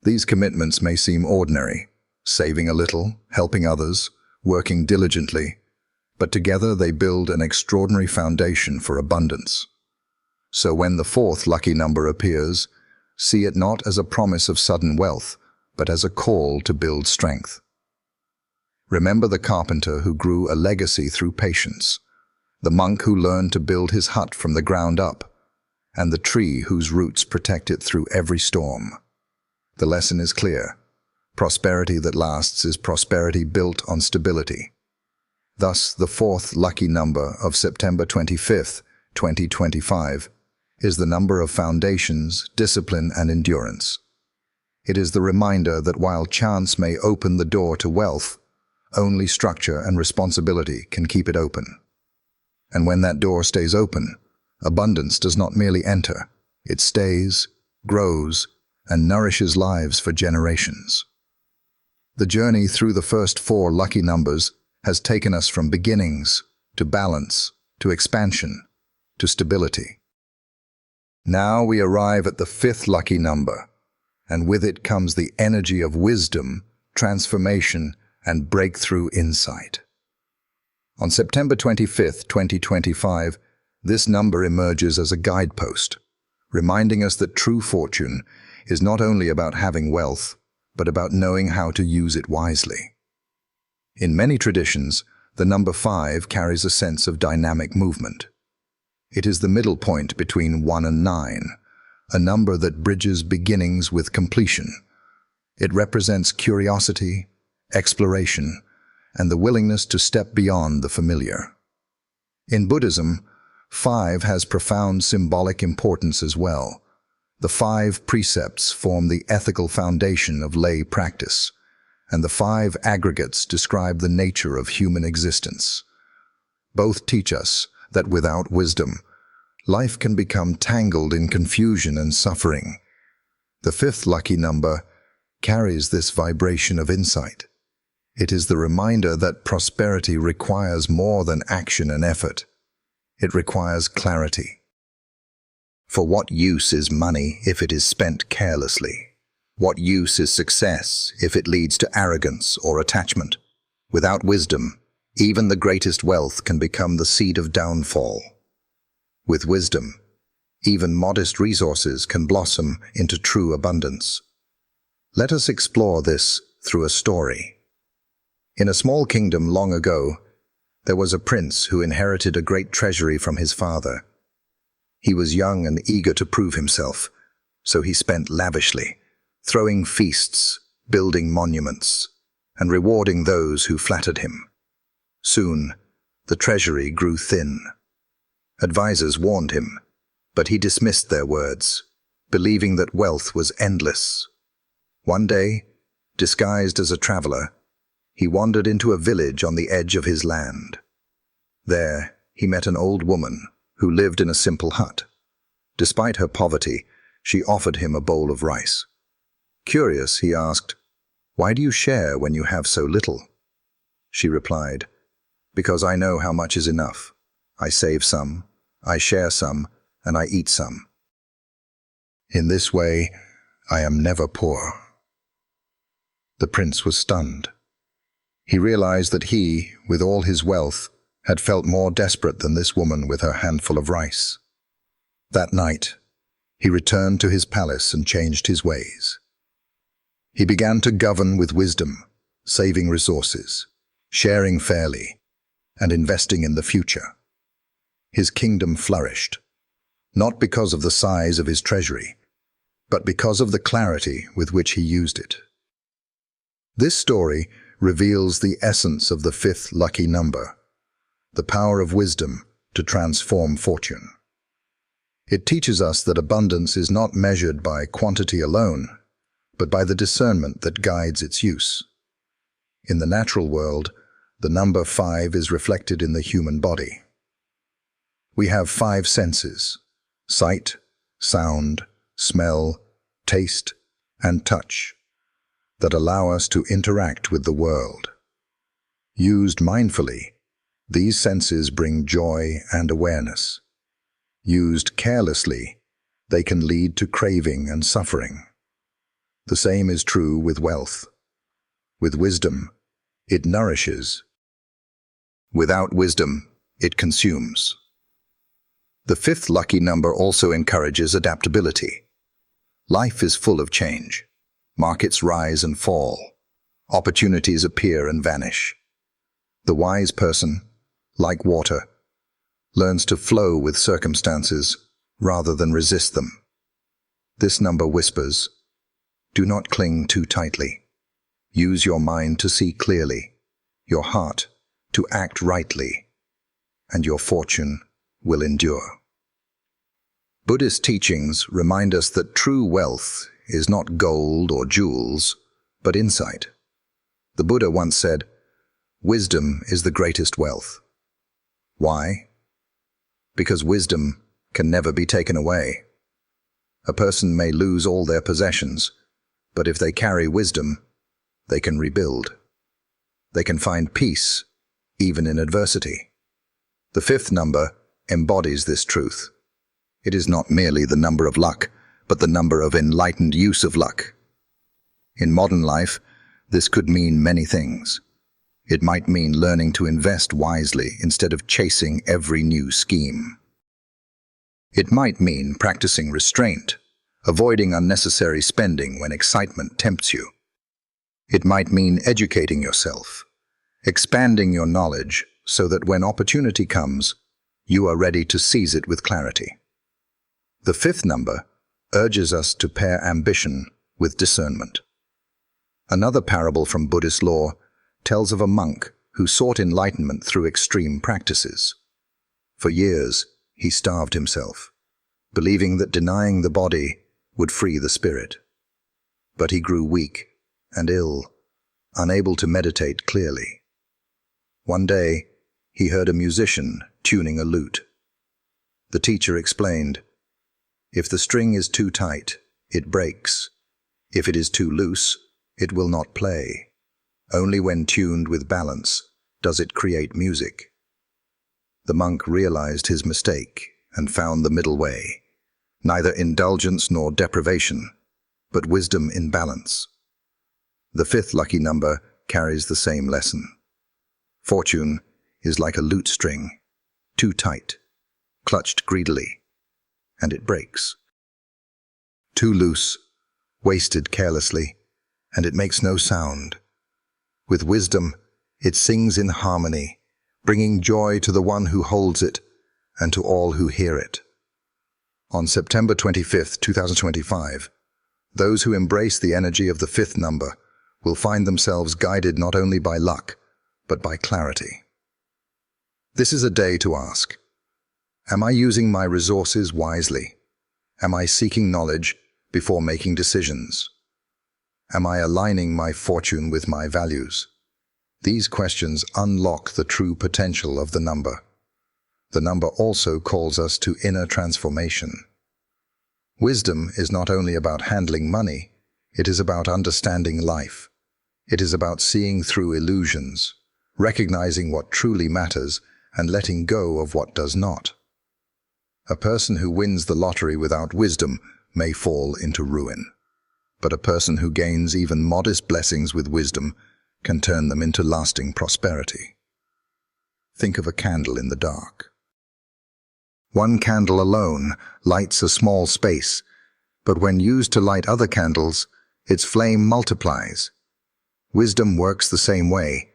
These commitments may seem ordinary, saving a little, helping others, working diligently, but together they build an extraordinary foundation for abundance. So when the 4th lucky number appears, see it not as a promise of sudden wealth, but as a call to build strength. Remember the carpenter who grew a legacy through patience, the monk who learned to build his hut from the ground up, and the tree whose roots protect it through every storm. The lesson is clear. Prosperity that lasts is prosperity built on stability. Thus, the 4th lucky number of September 25th, 2025, is the number of foundations, discipline, and endurance. It is the reminder that while chance may open the door to wealth, only structure and responsibility can keep it open. And when that door stays open, abundance does not merely enter, it stays, grows, and nourishes lives for generations. The journey through the first 4 lucky numbers has taken us from beginnings to balance, to expansion, to stability. Now we arrive at the 5th lucky number, and with it comes the energy of wisdom, transformation, and breakthrough insight. On September 25th, 2025, this number emerges as a guidepost, reminding us that true fortune is not only about having wealth, but about knowing how to use it wisely. In many traditions, the number 5 carries a sense of dynamic movement. It is the middle point between 1 and 9, a number that bridges beginnings with completion. It represents curiosity, exploration, and the willingness to step beyond the familiar. In Buddhism, 5 has profound symbolic importance as well. The 5 precepts form the ethical foundation of lay practice, and the 5 aggregates describe the nature of human existence. Both teach us that without wisdom, life can become tangled in confusion and suffering. The 5th lucky number carries this vibration of insight. It is the reminder that prosperity requires more than action and effort. It requires clarity. For what use is money if it is spent carelessly? What use is success if it leads to arrogance or attachment? Without wisdom, even the greatest wealth can become the seed of downfall. With wisdom, even modest resources can blossom into true abundance. Let us explore this through a story. In a small kingdom long ago, there was a prince who inherited a great treasury from his father. He was young and eager to prove himself, so he spent lavishly, throwing feasts, building monuments, and rewarding those who flattered him. Soon, the treasury grew thin. Advisors warned him, but he dismissed their words, believing that wealth was endless. One day, disguised as a traveler, he wandered into a village on the edge of his land. There, he met an old woman who lived in a simple hut. Despite her poverty, she offered him a bowl of rice. Curious, he asked, "Why do you share when you have so little?" She replied, "Because I know how much is enough. I save some, I share some, and I eat some. In this way, I am never poor." The prince was stunned. He realized that he, with all his wealth, had felt more desperate than this woman with her handful of rice. That night, he returned to his palace and changed his ways. He began to govern with wisdom, saving resources, sharing fairly, and investing in the future. His kingdom flourished, not because of the size of his treasury, but because of the clarity with which he used it. This story reveals the essence of the 5th lucky number, the power of wisdom to transform fortune. It teaches us that abundance is not measured by quantity alone, but by the discernment that guides its use. In the natural world, the number 5 is reflected in the human body. We have 5 senses: sight, sound, smell, taste, and touch, that allow us to interact with the world. Used mindfully, these senses bring joy and awareness. Used carelessly, they can lead to craving and suffering. The same is true with wealth. With wisdom, it nourishes. Without wisdom, it consumes. The 5th lucky number also encourages adaptability. Life is full of change. Markets rise and fall. Opportunities appear and vanish. The wise person, like water, learns to flow with circumstances rather than resist them. This number whispers, "Do not cling too tightly. Use your mind to see clearly, your heart to act rightly, and your fortune will endure." Buddhist teachings remind us that true wealth is not gold or jewels, but insight. The Buddha once said, "Wisdom is the greatest wealth." Why? Because wisdom can never be taken away. A person may lose all their possessions, but if they carry wisdom, they can rebuild. They can find peace, even in adversity. The 5th number embodies this truth. It is not merely the number of luck, but the number of enlightened use of luck. In modern life, this could mean many things. It might mean learning to invest wisely instead of chasing every new scheme. It might mean practicing restraint, avoiding unnecessary spending when excitement tempts you. It might mean educating yourself, expanding your knowledge so that when opportunity comes, you are ready to seize it with clarity. The fifth number urges us to pair ambition with discernment. Another parable from Buddhist law tells of a monk who sought enlightenment through extreme practices. For years, he starved himself, believing that denying the body would free the spirit. But he grew weak and ill, unable to meditate clearly. One day, he heard a musician tuning a lute. The teacher explained, "If the string is too tight, it breaks. If it is too loose, it will not play. Only when tuned with balance does it create music." The monk realized his mistake and found the middle way, neither indulgence nor deprivation, but wisdom in balance. The fifth lucky number carries the same lesson. Fortune is like a lute string, too tight, clutched greedily, and it breaks. Too loose, wasted carelessly, and it makes no sound. With wisdom, it sings in harmony, bringing joy to the one who holds it and to all who hear it. On September 25th, 2025, those who embrace the energy of the fifth number will find themselves guided not only by luck, but by clarity. This is a day to ask, am I using my resources wisely? Am I seeking knowledge before making decisions? Am I aligning my fortune with my values? These questions unlock the true potential of the number. The number also calls us to inner transformation. Wisdom is not only about handling money, it is about understanding life. It is about seeing through illusions, recognizing what truly matters, and letting go of what does not. A person who wins the lottery without wisdom may fall into ruin. But a person who gains even modest blessings with wisdom can turn them into lasting prosperity. Think of a candle in the dark. One candle alone lights a small space, but when used to light other candles, its flame multiplies. Wisdom works the same way.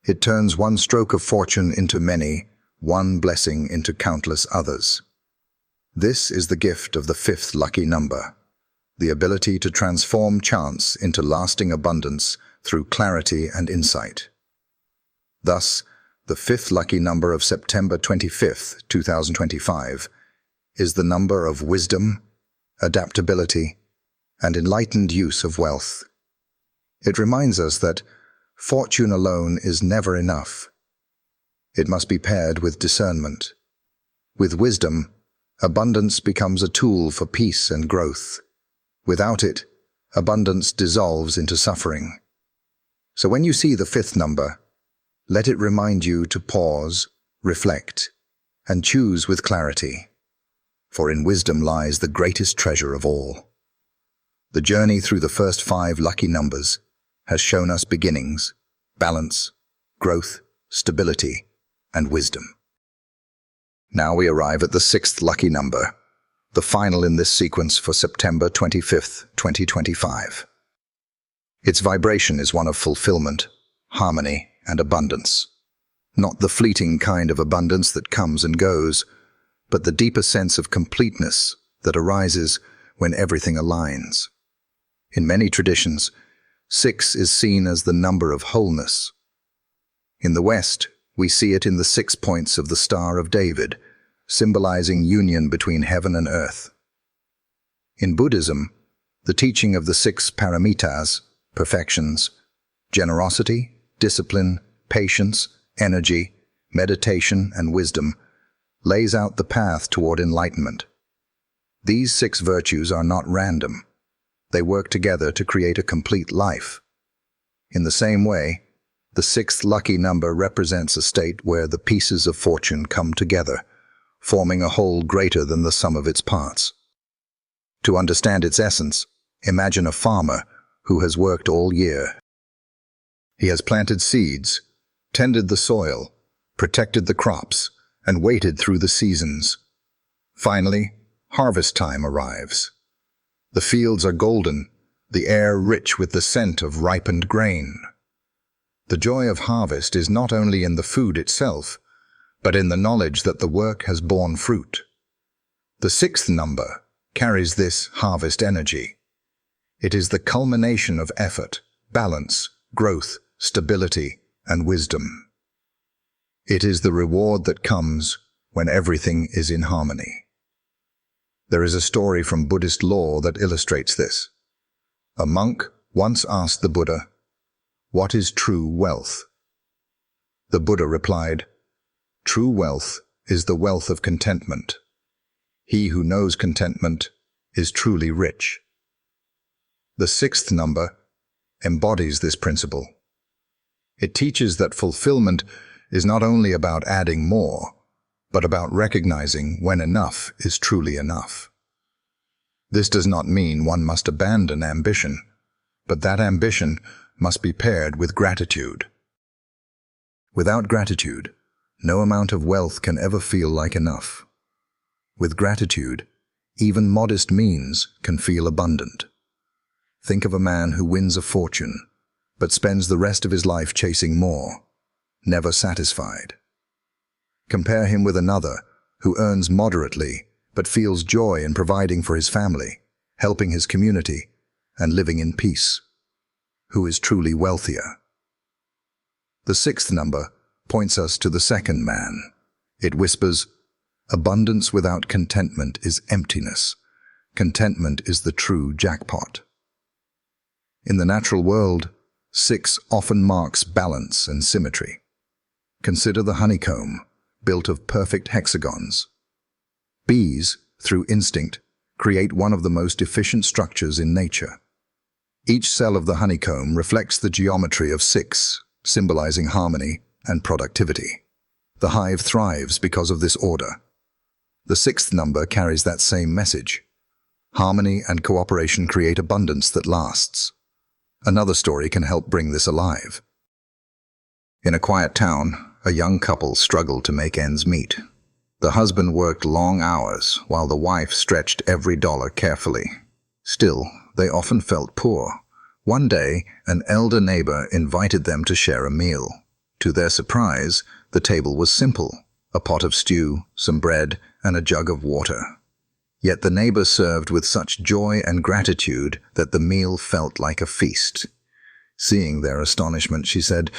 It turns one stroke of fortune into many, one blessing into countless others. This is the gift of the fifth lucky number. The ability to transform chance into lasting abundance through clarity and insight. Thus, the fifth lucky number of September 25th, 2025, is the number of wisdom, adaptability, and enlightened use of wealth. It reminds us that fortune alone is never enough. It must be paired with discernment. With wisdom, abundance becomes a tool for peace and growth. Without it, abundance dissolves into suffering. So when you see the fifth number, let it remind you to pause, reflect, and choose with clarity. For in wisdom lies the greatest treasure of all. The journey through the first 5 lucky numbers has shown us beginnings, balance, growth, stability, and wisdom. Now we arrive at the 6th lucky number, the final in this sequence for September 25th, 2025. Its vibration is one of fulfillment, harmony, and abundance. Not the fleeting kind of abundance that comes and goes, but the deeper sense of completeness that arises when everything aligns. In many traditions, 6 is seen as the number of wholeness. In the West, we see it in the 6 points of the Star of David, symbolizing union between heaven and earth. In Buddhism, the teaching of the 6 paramitas, perfections, generosity, discipline, patience, energy, meditation, and wisdom, lays out the path toward enlightenment. These 6 virtues are not random. They work together to create a complete life. In the same way, the 6th lucky number represents a state where the pieces of fortune come together, forming a whole greater than the sum of its parts. To understand its essence, imagine a farmer who has worked all year. He has planted seeds, tended the soil, protected the crops, and waited through the seasons. Finally, harvest time arrives. The fields are golden, the air rich with the scent of ripened grain. The joy of harvest is not only in the food itself, but in the knowledge that the work has borne fruit. The sixth number carries this harvest energy. It is the culmination of effort, balance, growth, stability, and wisdom. It is the reward that comes when everything is in harmony. There is a story from Buddhist law that illustrates this. A monk once asked the Buddha, "What is true wealth?" The Buddha replied, "True wealth is the wealth of contentment. He who knows contentment is truly rich." The sixth number embodies this principle. It teaches that fulfillment is not only about adding more, but about recognizing when enough is truly enough. This does not mean one must abandon ambition, but that ambition must be paired with gratitude. Without gratitude, no amount of wealth can ever feel like enough. With gratitude, even modest means can feel abundant. Think of a man who wins a fortune, but spends the rest of his life chasing more, never satisfied. Compare him with another who earns moderately, but feels joy in providing for his family, helping his community, and living in peace. Who is truly wealthier? The sixth number points us to the second man. It whispers, "Abundance without contentment is emptiness. Contentment is the true jackpot." In the natural world, 6 often marks balance and symmetry. Consider the honeycomb, built of perfect hexagons. Bees, through instinct, create one of the most efficient structures in nature. Each cell of the honeycomb reflects the geometry of 6, symbolizing harmony and productivity. The hive thrives because of this order. The sixth number carries that same message. Harmony and cooperation create abundance that lasts. Another story can help bring this alive. In a quiet town, a young couple struggled to make ends meet. The husband worked long hours, while the wife stretched every dollar carefully. Still, they often felt poor. One day, an elder neighbor invited them to share a meal. To their surprise, the table was simple: a pot of stew, some bread, and a jug of water. Yet the neighbor served with such joy and gratitude that the meal felt like a feast. Seeing their astonishment, she said,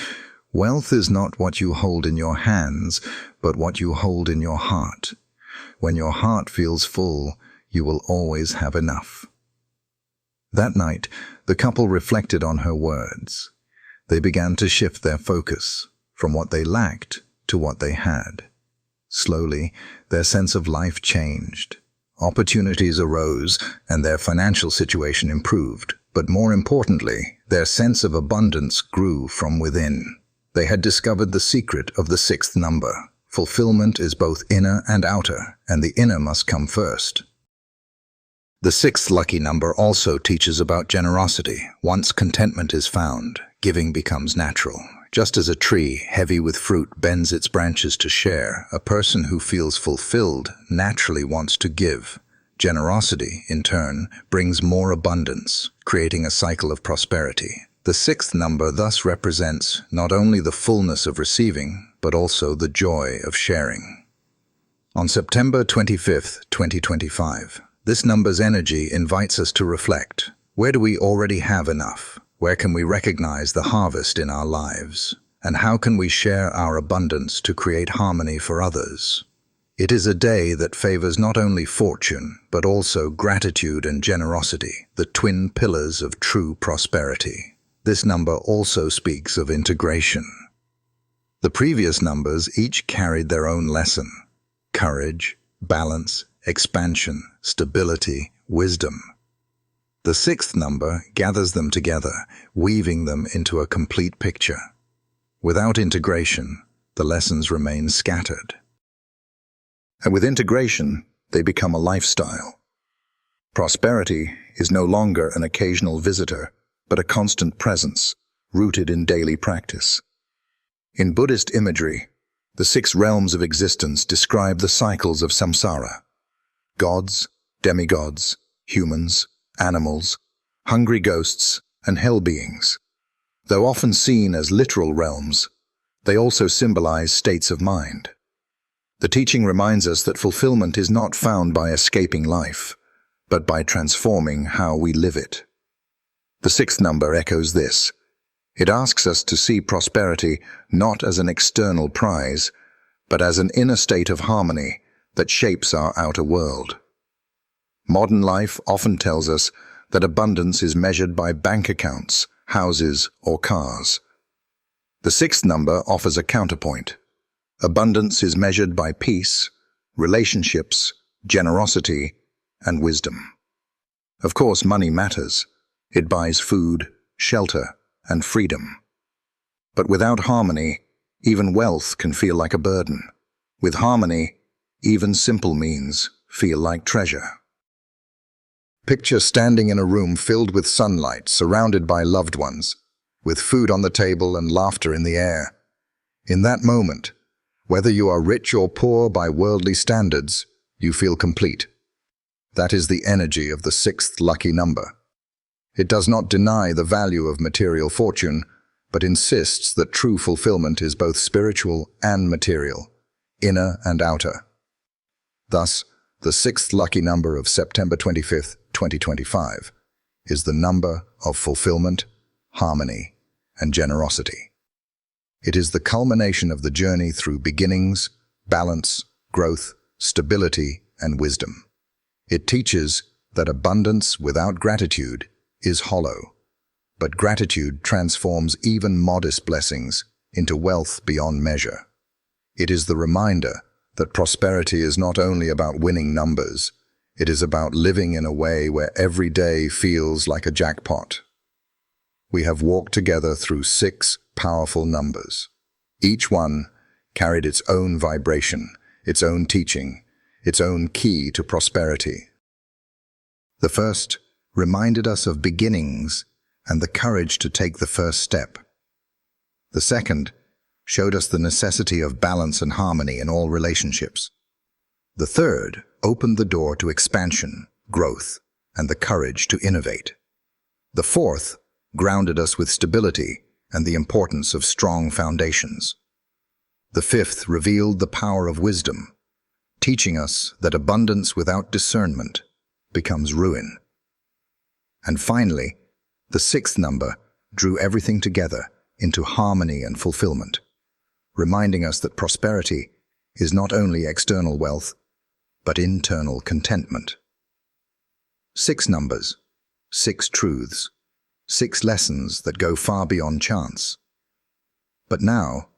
"Wealth is not what you hold in your hands, but what you hold in your heart. When your heart feels full, you will always have enough." That night, the couple reflected on her words. They began to shift their focus from what they lacked to what they had. Slowly, their sense of life changed. Opportunities arose, and their financial situation improved. But more importantly, their sense of abundance grew from within. They had discovered the secret of the sixth number. Fulfillment is both inner and outer, and the inner must come first. The sixth lucky number also teaches about generosity. Once contentment is found, giving becomes natural. Just as a tree, heavy with fruit, bends its branches to share, a person who feels fulfilled naturally wants to give. Generosity, in turn, brings more abundance, creating a cycle of prosperity. The sixth number thus represents not only the fullness of receiving, but also the joy of sharing. On September 25th, 2025, this number's energy invites us to reflect. Where do we already have enough? Where can we recognize the harvest in our lives? And how can we share our abundance to create harmony for others? It is a day that favors not only fortune, but also gratitude and generosity, the twin pillars of true prosperity. This number also speaks of integration. The previous numbers each carried their own lesson: courage, balance, expansion, stability, wisdom. The sixth number gathers them together, weaving them into a complete picture. Without integration, the lessons remain scattered. And with integration, they become a lifestyle. Prosperity is no longer an occasional visitor, but a constant presence, rooted in daily practice. In Buddhist imagery, the 6 realms of existence describe the cycles of samsara: gods, demigods, humans, animals, hungry ghosts, and hell beings. Though often seen as literal realms, they also symbolize states of mind. The teaching reminds us that fulfillment is not found by escaping life, but by transforming how we live it. The 6th number echoes this. It asks us to see prosperity not as an external prize, but as an inner state of harmony that shapes our outer world. Modern life often tells us that abundance is measured by bank accounts, houses, or cars. The 6th number offers a counterpoint. Abundance is measured by peace, relationships, generosity, and wisdom. Of course, money matters. It buys food, shelter, and freedom. But without harmony, even wealth can feel like a burden. With harmony, even simple means feel like treasure. Picture standing in a room filled with sunlight, surrounded by loved ones, with food on the table and laughter in the air. In that moment, whether you are rich or poor by worldly standards, you feel complete. That is the energy of the 6th lucky number. It does not deny the value of material fortune, but insists that true fulfillment is both spiritual and material, inner and outer. Thus, the 6th lucky number of September 25th, 2025, is the number of fulfillment, harmony, and generosity. It is the culmination of the journey through beginnings, balance, growth, stability, and wisdom. It teaches that abundance without gratitude is hollow, but gratitude transforms even modest blessings into wealth beyond measure. It is the reminder that prosperity is not only about winning numbers, it is about living in a way where every day feels like a jackpot. We have walked together through 6 powerful numbers. Each one carried its own vibration, its own teaching, its own key to prosperity. The first reminded us of beginnings and the courage to take the first step. The second showed us the necessity of balance and harmony in all relationships. The third opened the door to expansion, growth, and the courage to innovate. The fourth grounded us with stability and the importance of strong foundations. The fifth revealed the power of wisdom, teaching us that abundance without discernment becomes ruin. And finally, the 6th number drew everything together into harmony and fulfillment, reminding us that prosperity is not only external wealth, but internal contentment. 6 numbers, 6 truths, 6 lessons that go far beyond chance. But now,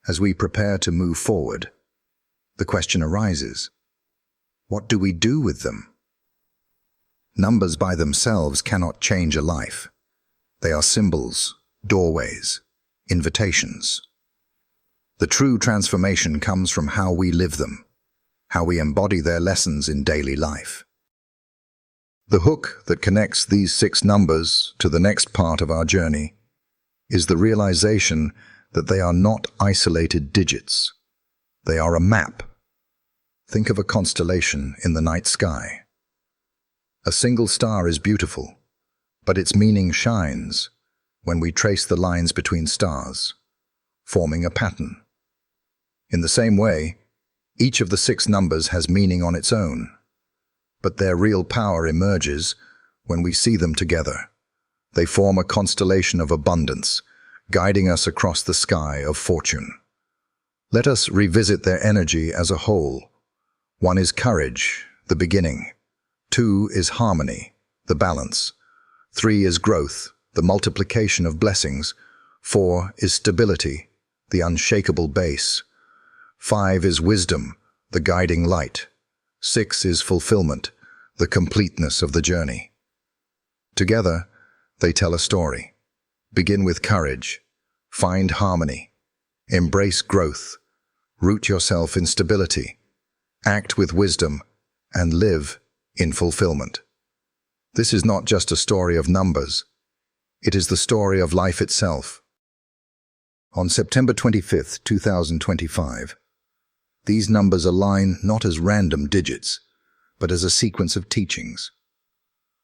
as we prepare to move forward, the question arises, what do we do with them? Numbers by themselves cannot change a life. They are symbols, doorways, invitations. The true transformation comes from how we live them, how we embody their lessons in daily life. The hook that connects these 6 numbers to the next part of our journey is the realization that they are not isolated digits. They are a map. Think of a constellation in the night sky. A single star is beautiful, but its meaning shines when we trace the lines between stars, forming a pattern. In the same way, each of the 6 numbers has meaning on its own, but their real power emerges when we see them together. They form a constellation of abundance, guiding us across the sky of fortune. Let us revisit their energy as a whole. 1 is courage, the beginning. 2 is harmony, the balance. 3 is growth, the multiplication of blessings. 4 is stability, the unshakable base. 5 is wisdom, the guiding light. 6 is fulfillment, the completeness of the journey. Together, they tell a story. Begin with courage, find harmony, embrace growth, root yourself in stability, act with wisdom, and live in fulfillment. This is not just a story of numbers. It is the story of life itself. On September 25th, 2025, these numbers align not as random digits, but as a sequence of teachings.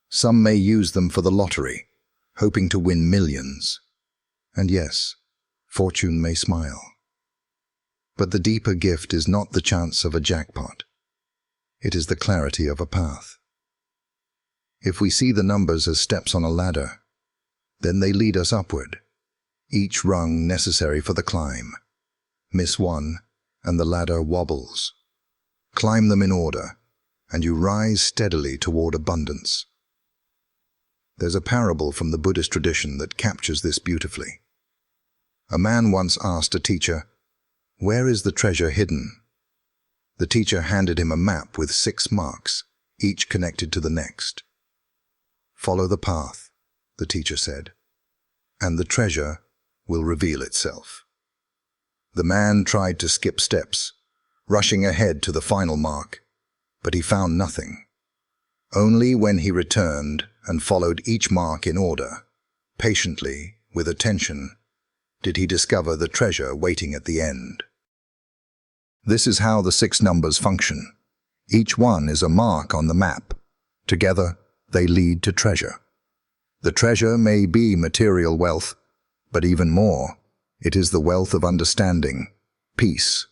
Some may use them for the lottery, hoping to win millions. And yes, fortune may smile. But the deeper gift is not the chance of a jackpot. It is the clarity of a path. If we see the numbers as steps on a ladder, then they lead us upward, each rung necessary for the climb. Miss one, and the ladder wobbles. Climb them in order, and you rise steadily toward abundance. There's a parable from the Buddhist tradition that captures this beautifully. A man once asked a teacher, "Where is the treasure hidden?" The teacher handed him a map with 6 marks, each connected to the next. "Follow the path," the teacher said, "and the treasure will reveal itself." The man tried to skip steps, rushing ahead to the final mark, but he found nothing. Only when he returned and followed each mark in order, patiently, with attention, did he discover the treasure waiting at the end. This is how the 6 numbers function. Each one is a mark on the map. Together, they lead to treasure. The treasure may be material wealth, but even more, it is the wealth of understanding, peace,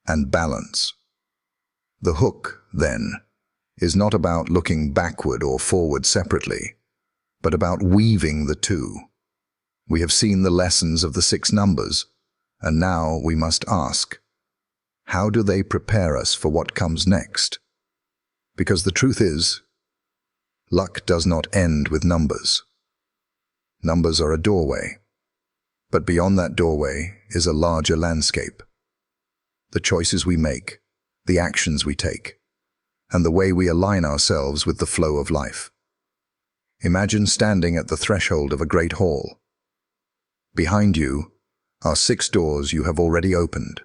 and balance. The hook, then, is not about looking backward or forward separately, but about weaving the two. We have seen the lessons of the 6 numbers, and now we must ask, how do they prepare us for what comes next? Because the truth is, luck does not end with numbers. Numbers are a doorway, but beyond that doorway is a larger landscape. The choices we make, the actions we take, and the way we align ourselves with the flow of life. Imagine standing at the threshold of a great hall. Behind you are 6 doors you have already opened,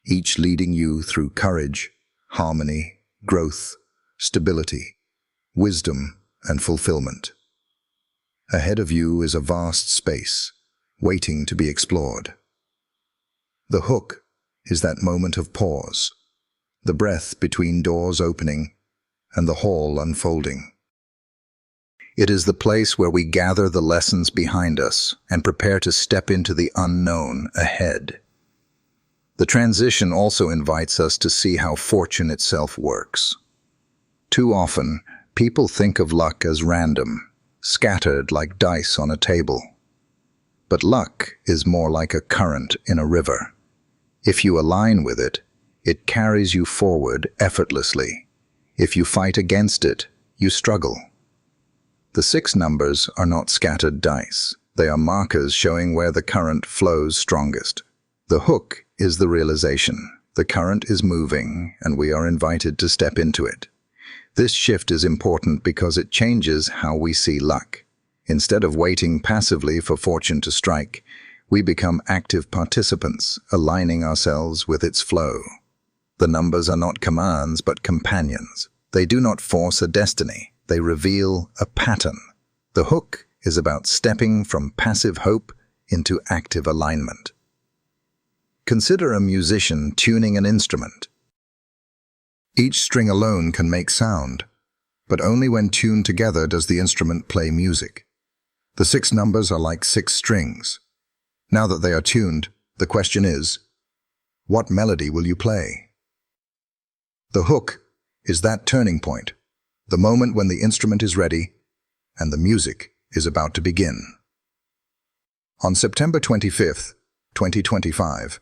each leading you through courage, harmony, growth, stability, wisdom, and fulfillment. Ahead of you is a vast space, waiting to be explored. The hook is that moment of pause, the breath between doors opening and the hall unfolding. It is the place where we gather the lessons behind us and prepare to step into the unknown ahead. The transition also invites us to see how fortune itself works. Too often, people think of luck as random, scattered like dice on a table. But luck is more like a current in a river. If you align with it, it carries you forward effortlessly. If you fight against it, you struggle. The 6 numbers are not scattered dice. They are markers showing where the current flows strongest. The hook is the realization. The current is moving, and we are invited to step into it. This shift is important because it changes how we see luck. Instead of waiting passively for fortune to strike, we become active participants, aligning ourselves with its flow. The numbers are not commands, but companions. They do not force a destiny. They reveal a pattern. The hook is about stepping from passive hope into active alignment. Consider a musician tuning an instrument. Each string alone can make sound, but only when tuned together does the instrument play music. The 6 numbers are like 6 strings. Now that they are tuned, the question is, what melody will you play? The hook is that turning point, the moment when the instrument is ready and the music is about to begin. On September 25th, 2025,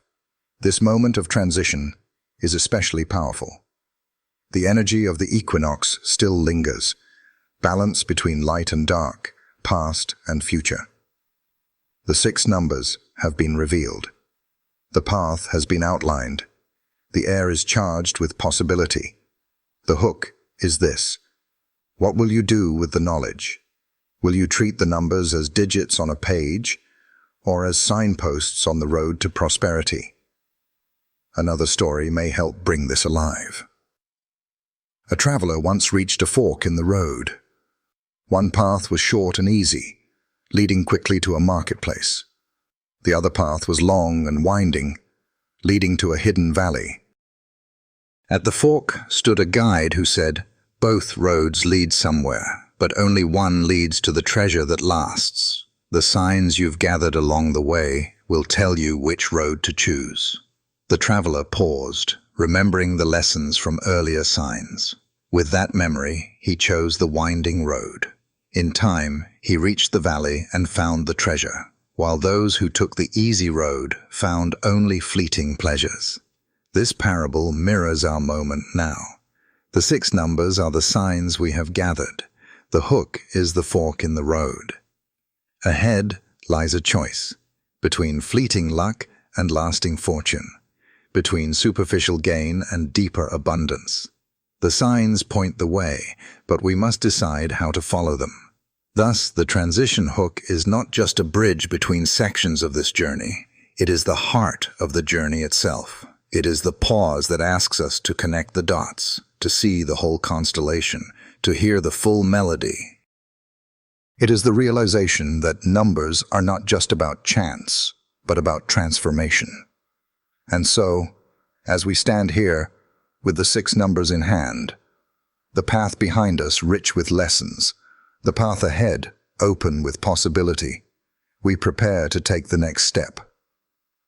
this moment of transition is especially powerful. The energy of the equinox still lingers, balance between light and dark, past and future. The 6 numbers have been revealed. The path has been outlined. The air is charged with possibility. The hook is this. What will you do with the knowledge? Will you treat the numbers as digits on a page or as signposts on the road to prosperity? Another story may help bring this alive. A traveler once reached a fork in the road. One path was short and easy, leading quickly to a marketplace. The other path was long and winding, leading to a hidden valley. At the fork stood a guide who said, "Both roads lead somewhere, but only one leads to the treasure that lasts. The signs you've gathered along the way will tell you which road to choose." The traveler paused, remembering the lessons from earlier signs. With that memory, he chose the winding road. In time, he reached the valley and found the treasure, while those who took the easy road found only fleeting pleasures. This parable mirrors our moment now. The 6 numbers are the signs we have gathered. The hook is the fork in the road. Ahead lies a choice between fleeting luck and lasting fortune, between superficial gain and deeper abundance. The signs point the way, but we must decide how to follow them. Thus, the transition hook is not just a bridge between sections of this journey. It is the heart of the journey itself. It is the pause that asks us to connect the dots, to see the whole constellation, to hear the full melody. It is the realization that numbers are not just about chance, but about transformation. And so, as we stand here, with the 6 numbers in hand, the path behind us rich with lessons, the path ahead open with possibility, we prepare to take the next step.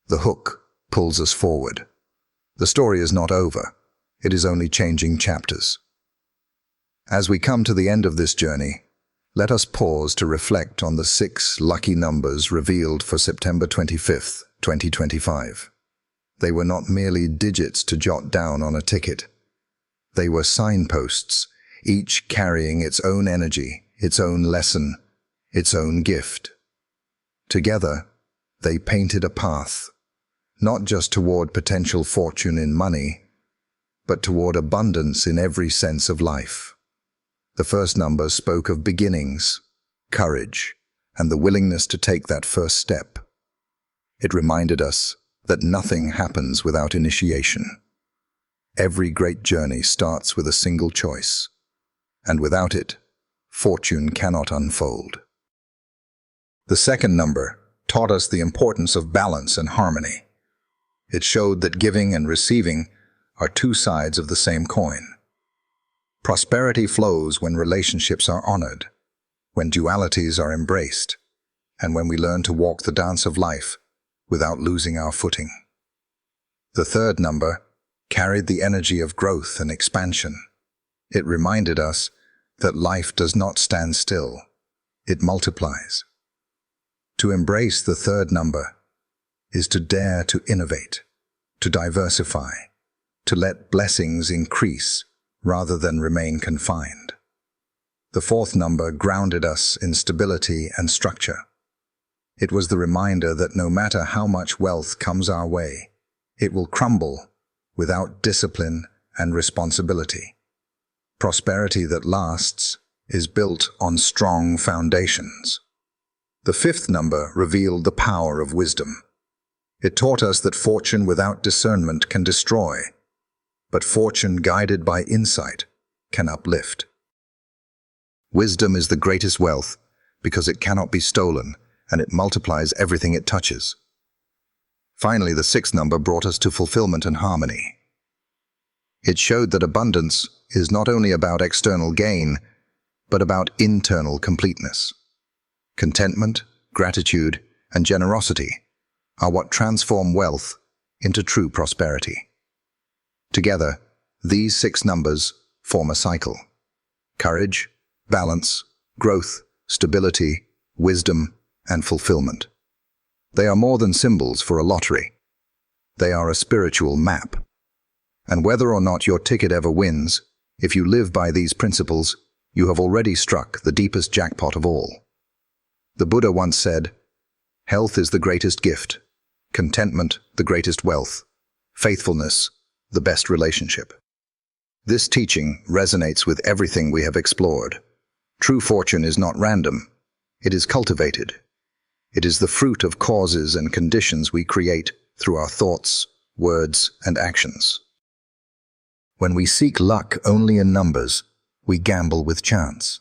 The hook pulls us forward. The story is not over. It is only changing chapters. As we come to the end of this journey, let us pause to reflect on the 6 lucky numbers revealed for September 25th, 2025. They were not merely digits to jot down on a ticket. They were signposts, each carrying its own energy, its own lesson, its own gift. Together, they painted a path, not just toward potential fortune in money, but toward abundance in every sense of life. The first number spoke of beginnings, courage, and the willingness to take that first step. It reminded us that nothing happens without initiation. Every great journey starts with a single choice, and without it, fortune cannot unfold. The second number taught us the importance of balance and harmony. It showed that giving and receiving are 2 sides of the same coin. Prosperity flows when relationships are honored, when dualities are embraced, and when we learn to walk the dance of life without losing our footing. The third number carried the energy of growth and expansion. It reminded us that life does not stand still, it multiplies. To embrace the third number is to dare to innovate, to diversify, to let blessings increase rather than remain confined. The fourth number grounded us in stability and structure. It was the reminder that no matter how much wealth comes our way, it will crumble without discipline and responsibility. Prosperity that lasts is built on strong foundations. The fifth number revealed the power of wisdom. It taught us that fortune without discernment can destroy, but fortune guided by insight can uplift. Wisdom is the greatest wealth because it cannot be stolen and it multiplies everything it touches. Finally, the sixth number brought us to fulfillment and harmony. It showed that abundance is not only about external gain, but about internal completeness. Contentment, gratitude, and generosity are what transform wealth into true prosperity. Together, these six numbers form a cycle: courage, balance, growth, stability, wisdom, and fulfillment. They are more than symbols for a lottery. They are a spiritual map. And whether or not your ticket ever wins, if you live by these principles, you have already struck the deepest jackpot of all. The Buddha once said, "Health is the greatest gift, contentment the greatest wealth, faithfulness the best relationship." This teaching resonates with everything we have explored. True fortune is not random. It is cultivated. It is the fruit of causes and conditions we create through our thoughts, words, and actions. When we seek luck only in numbers, we gamble with chance.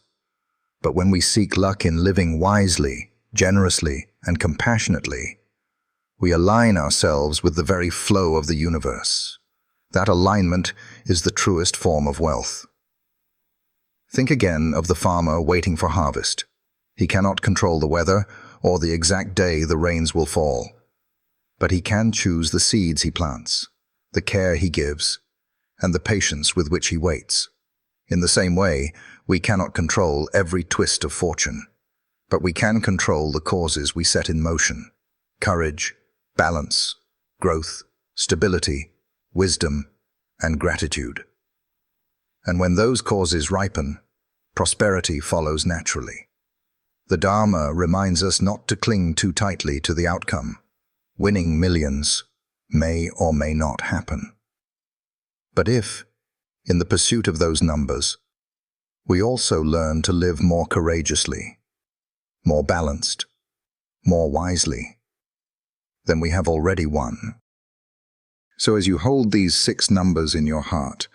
But when we seek luck in living wisely, generously, and compassionately, we align ourselves with the very flow of the universe. That alignment is the truest form of wealth. Think again of the farmer waiting for harvest. He cannot control the weather or the exact day the rains will fall, but he can choose the seeds he plants, the care he gives, and the patience with which he waits. In the same way, we cannot control every twist of fortune, but we can control the causes we set in motion: courage, balance, growth, stability, wisdom, and gratitude. And when those causes ripen, prosperity follows naturally. The Dharma reminds us not to cling too tightly to the outcome. Winning millions may or may not happen. But if, in the pursuit of those numbers, we also learn to live more courageously, more balanced, more wisely, then we have already won. So as you hold these 6 numbers in your heart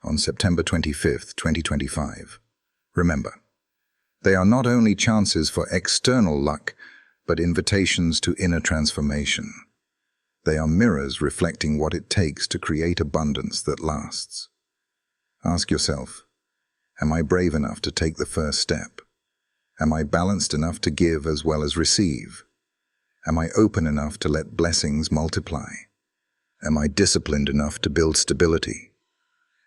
on September 25th, 2025, remember, they are not only chances for external luck, but invitations to inner transformation. They are mirrors reflecting what it takes to create abundance that lasts. Ask yourself, am I brave enough to take the first step? Am I balanced enough to give as well as receive? Am I open enough to let blessings multiply? Am I disciplined enough to build stability?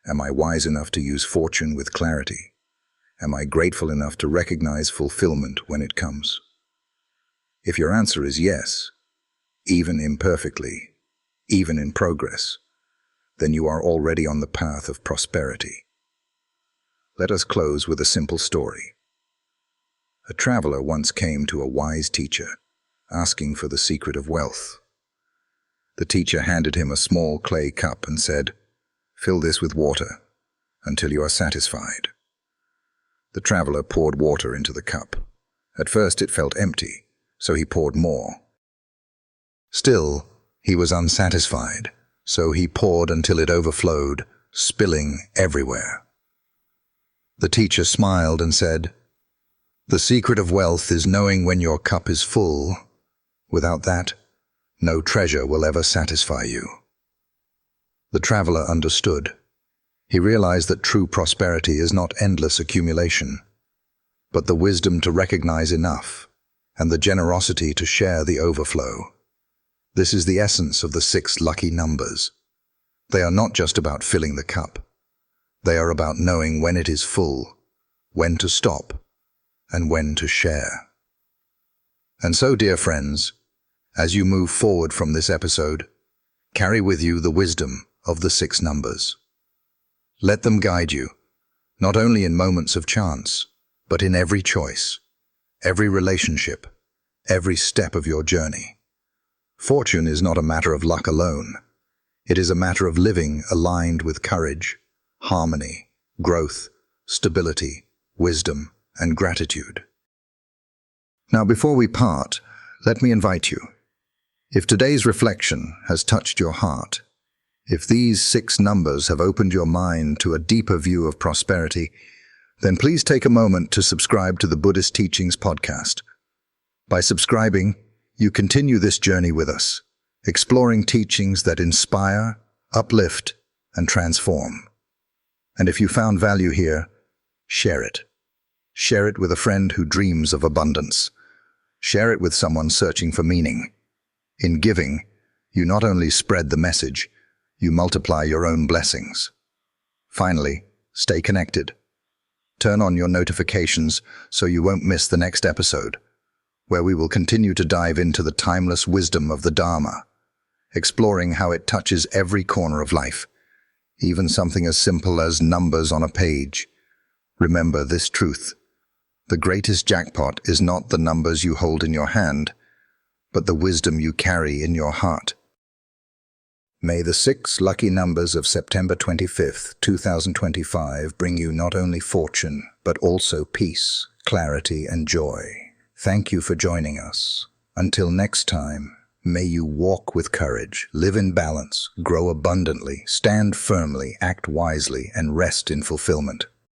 Am I wise enough to use fortune with clarity? Am I grateful enough to recognize fulfillment when it comes? If your answer is yes, even imperfectly, even in progress, then you are already on the path of prosperity. Let us close with a simple story. A traveler once came to a wise teacher, asking for the secret of wealth. The teacher handed him a small clay cup and said, "Fill this with water until you are satisfied." The traveler poured water into the cup. At first it felt empty, so he poured more. Still, he was unsatisfied, so he poured until it overflowed, spilling everywhere. The teacher smiled and said, "The secret of wealth is knowing when your cup is full. Without that, no treasure will ever satisfy you." The traveler understood. He realized that true prosperity is not endless accumulation, but the wisdom to recognize enough and the generosity to share the overflow. This is the essence of the 6 lucky numbers. They are not just about filling the cup. They are about knowing when it is full, when to stop, and when to share. And so, dear friends, as you move forward from this episode, carry with you the wisdom of the 6 numbers. Let them guide you, not only in moments of chance, but in every choice, every relationship, every step of your journey. Fortune is not a matter of luck alone. It is a matter of living aligned with courage, harmony, growth, stability, wisdom, and gratitude. Now, before we part, let me invite you. If today's reflection has touched your heart, if these 6 numbers have opened your mind to a deeper view of prosperity, then please take a moment to subscribe to the Buddhist Teachings Podcast. By subscribing, you continue this journey with us, exploring teachings that inspire, uplift, and transform. And if you found value here, share it. Share it with a friend who dreams of abundance. Share it with someone searching for meaning. In giving, you not only spread the message, you multiply your own blessings. Finally, stay connected. Turn on your notifications so you won't miss the next episode, where we will continue to dive into the timeless wisdom of the Dharma, exploring how it touches every corner of life, even something as simple as numbers on a page. Remember this truth: the greatest jackpot is not the numbers you hold in your hand, but the wisdom you carry in your heart. May the 6 lucky numbers of September 25th, 2025 bring you not only fortune, but also peace, clarity, and joy. Thank you for joining us. Until next time, may you walk with courage, live in balance, grow abundantly, stand firmly, act wisely, and rest in fulfillment.